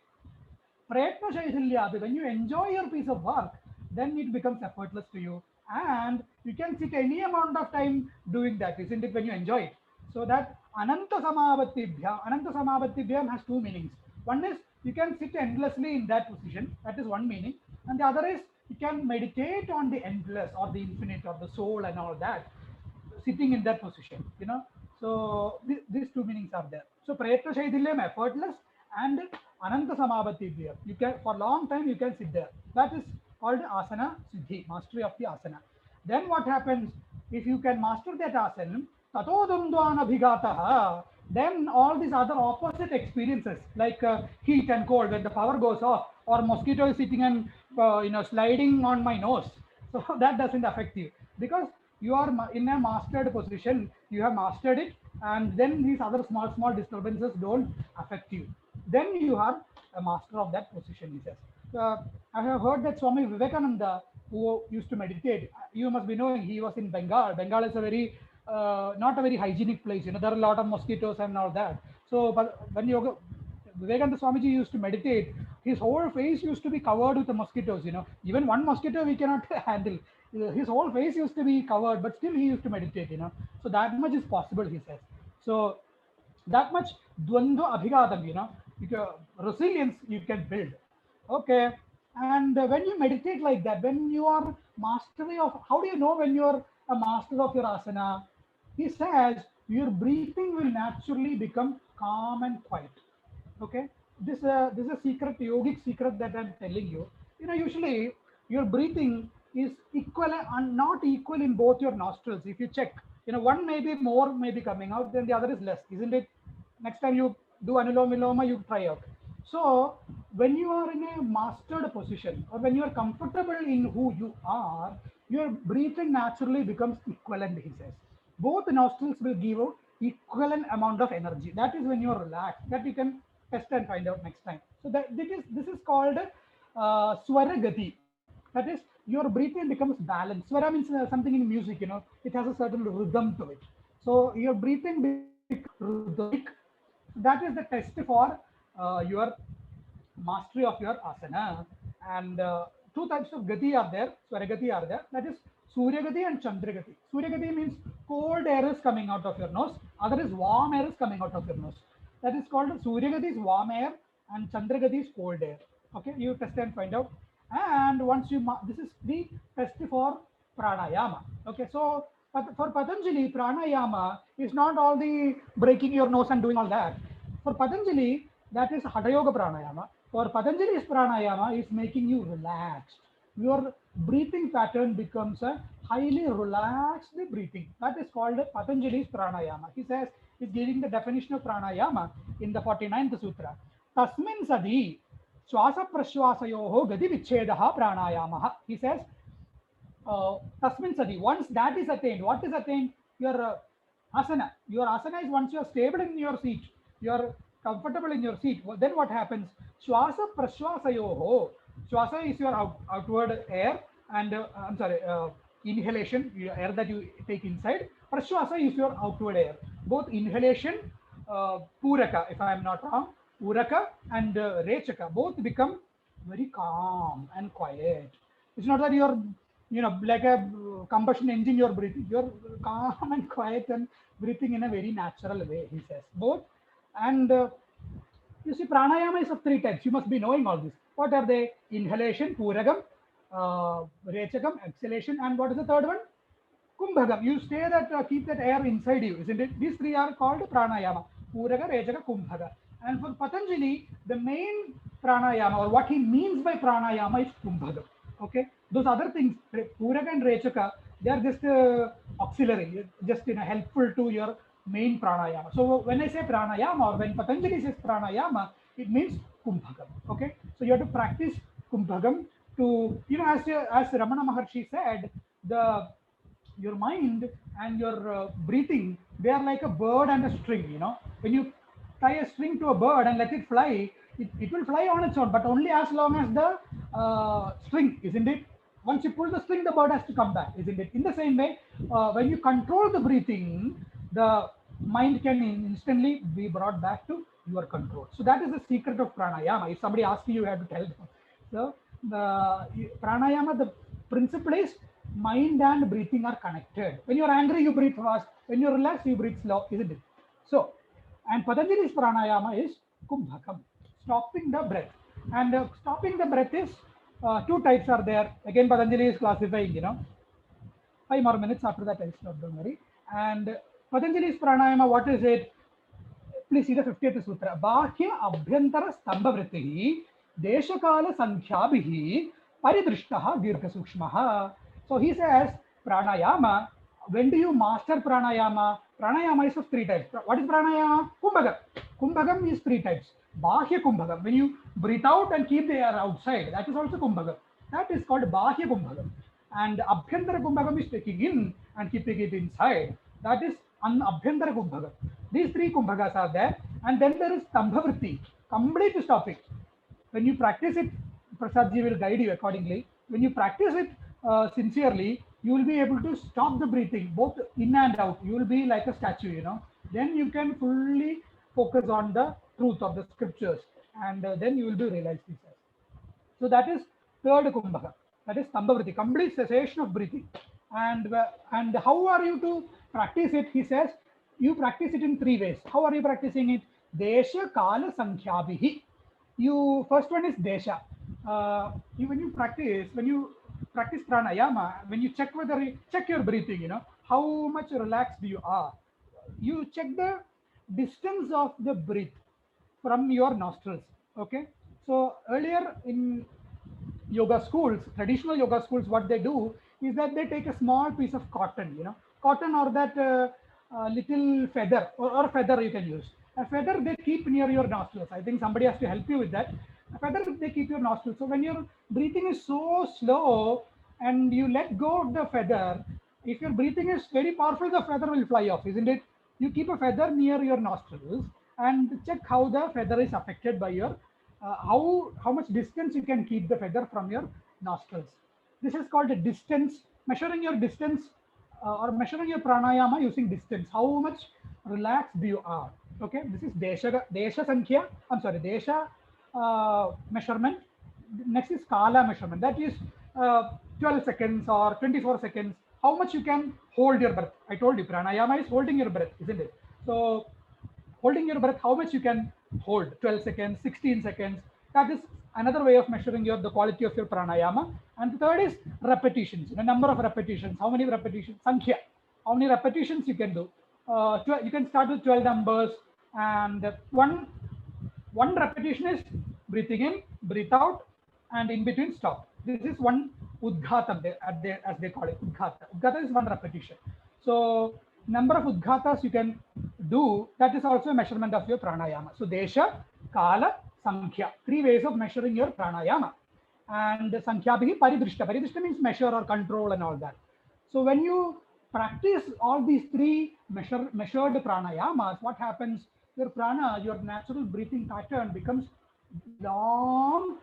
Prayatna Shaithilyat, when you enjoy your piece of work, then it becomes effortless to you. And you can sit any amount of time doing that, isn't it, when you enjoy it? So that Ananta Samabhattibhyam has two meanings. One is you can sit endlessly in that position, that is one meaning. And the other is you can meditate on the endless or the infinite or the soul and all that, sitting in that position. So these two meanings are there. So Prayatna Shaithilyam, effortless, and Ananta Samabhattibhyam. You can, for long time, you can sit there. That is called asana siddhi, mastery of the asana. Then what happens if you can master that asana? Tato dundwana bhigataha. Then all these other opposite experiences like heat and cold when the power goes off, or mosquito is sitting and sliding on my nose. So that doesn't affect you because you are in a mastered position. You have mastered it, and then these other small disturbances don't affect you. Then you are a master of that position, he says. I have heard that Swami Vivekananda, who used to meditate, you must be knowing he was in Bengal. Bengal is a very not a very hygienic place. There are a lot of mosquitoes and all that. So, but when Vivekananda Swamiji used to meditate, his whole face used to be covered with the mosquitoes. Even one mosquito we cannot handle. His whole face used to be covered, but still he used to meditate. So that much is possible, he says. So that much dvandva abhigatam, resilience you can build. Okay. And when you meditate like that, when you are mastery of, how do you know when you are a master of your asana? He says your breathing will naturally become calm and quiet. Okay. This is a secret, yogic secret that I'm telling you. Usually your breathing is equal and not equal in both your nostrils. If you check, one may be more, may be coming out, then the other is less, isn't it? Next time you do anuloma viloma, you try out. So when you are in a mastered position, or when you are comfortable in who you are, your breathing naturally becomes equivalent, he says. Both nostrils will give out equivalent amount of energy. That is when you are relaxed. That you can test and find out next time. So that this is called swara gati. That is, your breathing becomes balanced. Swara means something in music. It has a certain rhythm to it. So your breathing becomes rhythmic. That is the test for your mastery of your asana. And two types of gati are there, swaragati are there. That is Suryagati and Chandragati. Suryagati means cold air is coming out of your nose. Other is warm air is coming out of your nose. That is called Suryagati is warm air and Chandragati is cold air. Okay, you test and find out. And once you, this is the test for pranayama. Okay, so for Patanjali, pranayama is not all the breaking your nose and doing all that. For Patanjali, that is Hatha Yoga pranayama. For Patanjali's pranayama is making you relaxed. Your breathing pattern becomes a highly relaxed breathing. That is called Patanjali's pranayama. He says, he's giving the definition of pranayama in the 49th sutra. Tasmin sadi swasa prashwasayoho gati vichedaha pranayama. He says, tasmin sadi, once that is attained, what is attained? Your asana. Your asana is once you are stable in your seat, you are comfortable in your seat. Then what happens? Swasa prashwasayoho. Swasa is your outward air, and I'm sorry, inhalation, air that you take inside. Prashwasa is your outward air. Both inhalation, puraka, if I am not wrong, puraka and rechaka, both become very calm and quiet. It's not that you're, like a combustion engine, you're breathing. You're calm and quiet and breathing in a very natural way, he says. Both. And you see, pranayama is of three types. You must be knowing all this. What are they? Inhalation, puragam, rechakam, exhalation, and what is the third one? Kumbhagam, you say that keep that air inside you, isn't it? These three are called pranayama, Puraka, Rechaka, Kumbhaga. And for Patanjali, the main pranayama, or what he means by pranayama, is Kumbhaga. Okay, those other things, Puraka and Rechaka, they are just auxiliary, just helpful to your main pranayama. So when I say pranayama, or when Patanjali says pranayama, it means Kumbhagam. Okay, so you have to practice Kumbhagam to, as Ramana Maharshi said, your mind and your breathing, they are like a bird and a string. When you tie a string to a bird and let it fly, it will fly on its own, but only as long as the string, isn't it? Once you pull the string, the bird has to come back, isn't it? In the same way, when you control the breathing, the mind can instantly be brought back to your control. So that is the secret of pranayama. If somebody asks you, you have to tell them. So the pranayama, the principle is mind and breathing are connected. When you are angry, you breathe fast. When you are relaxed, you breathe slow, isn't it? So, and Patanjali's pranayama is Kumbhakam, stopping the breath. And stopping the breath is, two types are there. Again, Patanjali is classifying, 5 more minutes after that I'll stop, don't worry. And Patanjali's pranayama, what is it? Please see the 50th sutra. Bahya abhyantara stambhavrittihi deshakala sankhyabihi paridrishtaha dirgha sukshmaha. So he says pranayama. When do you master pranayama? Pranayama is of 3 types. What is pranayama? Kumbhagam. Kumbhagam is 3 types. Bahya Kumbhagam. When you breathe out and keep the air outside, that is also Kumbhagam. That is called Bahya Kumbhagam. And Abhyantara Kumbhagam is taking in and keeping it inside. That is Abhyantara Kumbhagam. These 3 Kumbhagas are there. And then there is Stambhavritti, complete stopping. When you practice it, Prasad ji will guide you accordingly. When you practice it sincerely, you will be able to stop the breathing, both in and out. You will be like a statue, Then you can fully focus on the truth of the scriptures. And then you will be realized this. So that is 3rd Kumbhaga. That is Stambhavritti, complete cessation of breathing. And how are you to practice it? He says, you practice it in 3 ways. How are you practicing it? Desha Kala Sankhyabihi. First one is Desha. When you practice pranayama, when you check your breathing, how much relaxed you are. You check the distance of the breath from your nostrils. Okay. So earlier in yoga schools, traditional yoga schools, what they do is that they take a small piece of cotton, cotton or that little feather or feather you can use. A feather they keep near your nostrils. I think somebody has to help you with that. A feather they keep your nostrils. So when your breathing is so slow and you let go of the feather, if your breathing is very powerful, the feather will fly off, isn't it? You keep a feather near your nostrils and check how the feather is affected by your how much distance you can keep the feather from your nostrils. This is called a distance, measuring your distance or measuring your pranayama using distance. How much relaxed you are. Okay, this is Desha Sankhya. I'm sorry, Desha measurement. Next is Kala measurement. That is 12 seconds or 24 seconds. How much you can hold your breath. I told you pranayama is holding your breath, isn't it? So holding your breath, how much you can hold, 12 seconds, 16 seconds. That is another way of measuring the quality of your pranayama. And the third is repetitions, the number of repetitions. How many repetitions? Sankhya. How many repetitions you can do? You can start with 12 numbers, and one repetition is breathing in, breathe out, and in between stop. This is one udghatam, as they call it. Udghata is 1 repetition. So number of udghatas you can do, that is also a measurement of your pranayama. So Desha, Kala, Sankhya, 3 ways of measuring your pranayama. And Sankhyabihi Paridrishta. Paridrishta means measure or control and all that. So when you practice all these 3 measured pranayamas, what happens? Your prana, your natural breathing pattern becomes long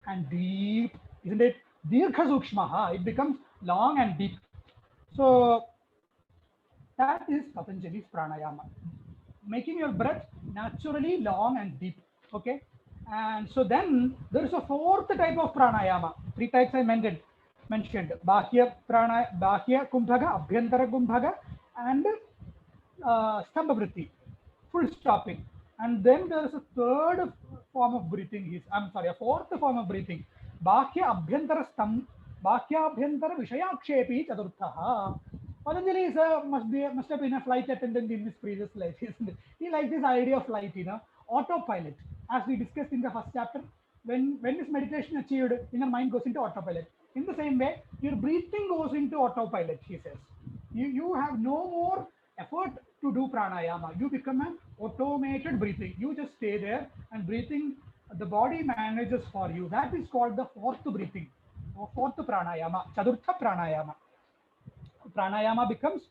and deep, isn't it? Dirgha sukshmaha, it becomes long and deep. So that is Patanjali's pranayama, making your breath naturally long and deep. Okay. And so then there is a 4th type of pranayama. 3 types I mentioned. Bahya Kumbhaga, Abhyantara Kumbhaga, and Stambhavritti, full stopping. And then there is a 3rd form of breathing. A 4th form of breathing. Bahya Abhyantara Vishayaakshepi Chadurthaha. Patanjali is a must have been a flight attendant in his previous life, isn't it? He likes this idea of flight, autopilot. As we discussed in the first chapter, when this meditation achieved, inner mind goes into autopilot. In the same way, your breathing goes into autopilot. He says, you have no more effort to do pranayama. You become an automated breathing. You just stay there and breathing. The body manages for you. That is called the fourth breathing, or fourth pranayama, Chadurtha pranayama. Pranayama becomes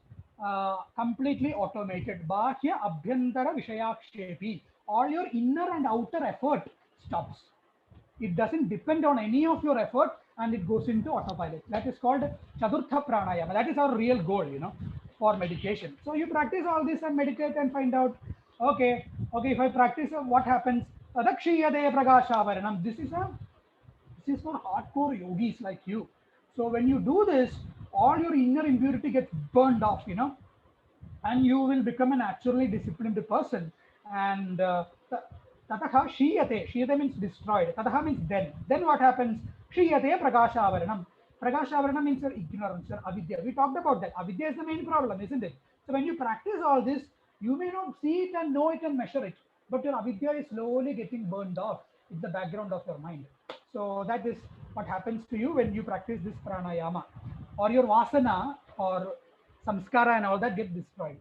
completely automated. Bahya abhyantara vishayakshepi. All your inner and outer effort stops. It doesn't depend on any of your effort and it goes into autopilot. That is called Chadurtha Pranayama. That is our real goal, for meditation. So you practice all this and meditate and find out, okay, if I practice, what happens? Adakshiyade prakashavaranam. This is for hardcore yogis like you. So when you do this, all your inner impurity gets burned off, and you will become a naturally disciplined person. And tataha shiyate. Shiyate means destroyed. Tataha means then. Then what happens? Shiyate prakashavaranam. Prakashavaranam means your ignorance, your avidya. We talked about that. Avidya is the main problem, isn't it? So when you practice all this, you may not see it and know it and measure it, but your avidya is slowly getting burned off in the background of your mind. So that is what happens to you when you practice this pranayama, or your vasana or samskara and all that get destroyed.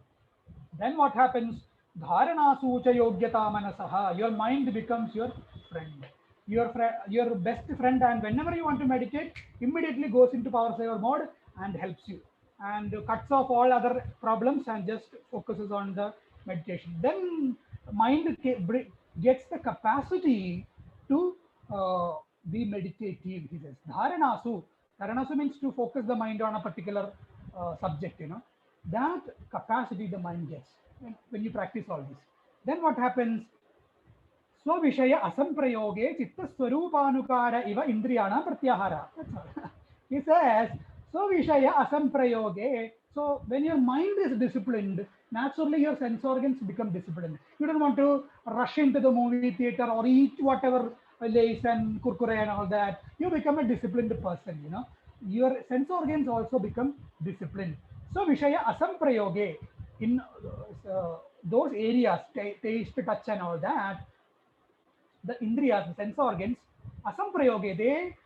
Then what happens? Dharana sucha yogyata manasaha. Your mind becomes your friend, your best friend, and whenever you want to meditate, immediately goes into power saver mode and helps you, and cuts off all other problems and just focuses on the meditation. Then mind gets the capacity to be meditative. He says dharanasu. Dharanasu means to focus the mind on a particular subject. That capacity the mind gets when you practice all this. Then what happens? Swavishaya asamprayoge chitta swarupanukara iva indriyana pratyahara. That's all. He says, Swavishaya asamprayoge. So when your mind is disciplined, naturally your sense organs become disciplined. You don't want to rush into the movie theater or eat whatever lace and kurkure and all that. You become a disciplined person, Your sense organs also become disciplined. So Vishaya asamprayoge, in those areas, taste, touch and all that, the indriyas, the sense organs, asamprayoge, they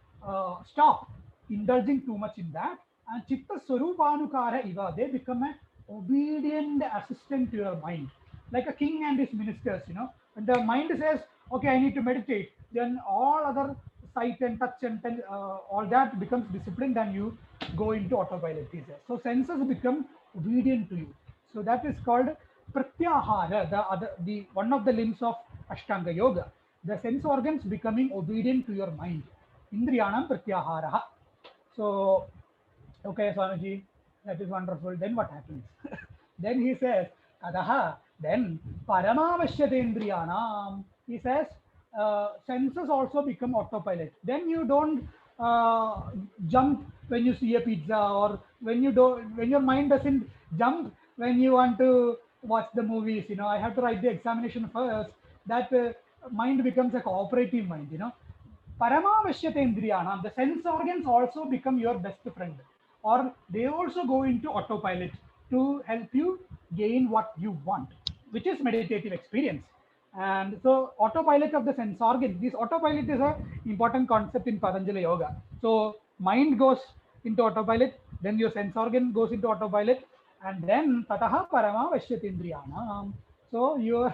stop indulging too much in that, and chitta swarupanukara iva, they become an obedient assistant to your mind, like a king and his ministers. When the mind says, okay, I need to meditate, then all other sight and touch and all that becomes disciplined, and you go into autopilot. So senses become obedient to you. So that is called pratyahara, the one of the limbs of Ashtanga Yoga. The sense organs becoming obedient to your mind. Indriyanam pratyahara. So, okay, Swamiji, that is wonderful. Then what happens? Then he says, Kadaha, then paramavashyate indriyanam. He says, senses also become autopilot. Then you don't jump when you see a pizza, or when your mind doesn't jump when you want to watch the movies. I have to write the examination first. That mind becomes a cooperative mind. Paramavashyate indriyanam. The sense organs also become your best friend, or they also go into autopilot to help you gain what you want, which is meditative experience. And so autopilot of the sense organ, this autopilot is an important concept in Patanjali Yoga. So mind goes into autopilot, then your sense organ goes into autopilot, and then tataha parama vashyati indriyanam. So your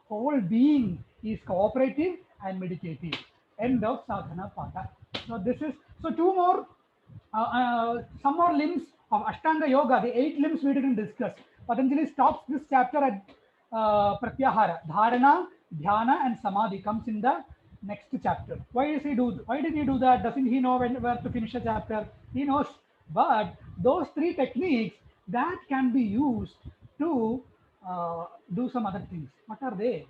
whole being is cooperative and meditative. End of sadhana pada. So this is, so two more, some more limbs of Ashtanga Yoga, the 8 limbs we didn't discuss. Patanjali stops this chapter at pratyahara. Dharana, dhyana and samadhi comes in the next chapter. Why did he do that? Doesn't he know where to finish a chapter? He knows. But those 3 techniques that can be used to do some other things. What are they?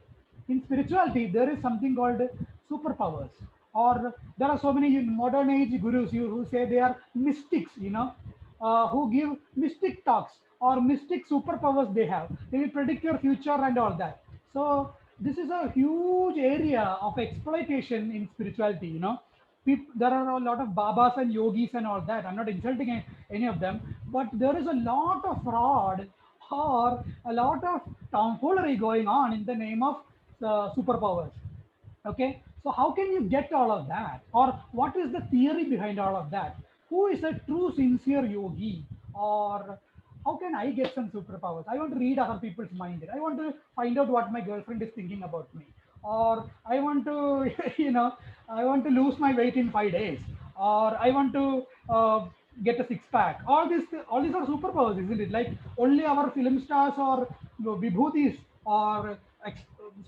In spirituality, there is something called superpowers, or there are so many modern age gurus who say they are mystics, who give mystic talks or mystic superpowers they have. They will predict your future and all that. So this is a huge area of exploitation in spirituality. there are a lot of babas and yogis and all that. I'm not insulting any of them, but there is a lot of fraud or a lot of tomfoolery going on in the name of superpowers. Okay, so how can you get all of that, or what is the theory behind all of that? Who is a true sincere yogi? Or how can I get some superpowers? I want to read other people's mind. I want to find out what my girlfriend is thinking about me, or I want to I want to lose my weight in 5 days, or I want to get a six pack. All these are superpowers, isn't it? Like only our film stars or vibhutis or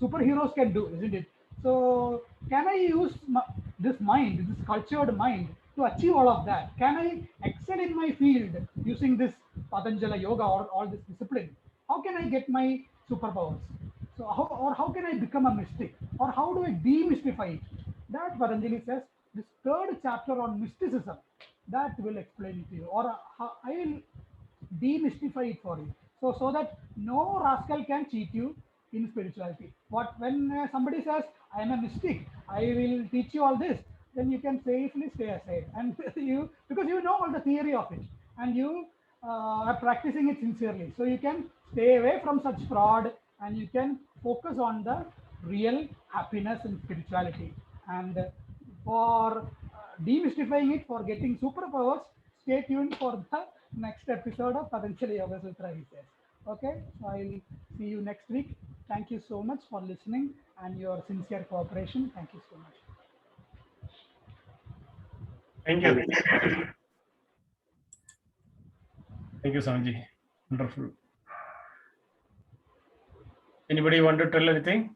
superheroes can do, isn't it? So can I use this mind, this cultured mind, to achieve all of that? Can I excel in my field using this Patanjali yoga or all this discipline? How can I get my superpowers? So how can I become a mystic? Or how do I demystify it? That Patanjali says, this third chapter on mysticism, that will explain it to you. Or I will demystify it for you. So that no rascal can cheat you in spirituality. When somebody says, I am a mystic, I will teach you all this, then you can safely stay aside. And because you know all the theory of it, and you are practicing it sincerely. So you can stay away from such fraud, and you can focus on the real happiness and spirituality. And for demystifying it, for getting superpowers, stay tuned for the next episode of Patanjali Yoga Sutra, he says. Okay, so I'll see you next week. Thank you so much for listening and your sincere cooperation. Thank you so much. Thank you. Thank you, Swamiji. Wonderful. Anybody want to tell anything?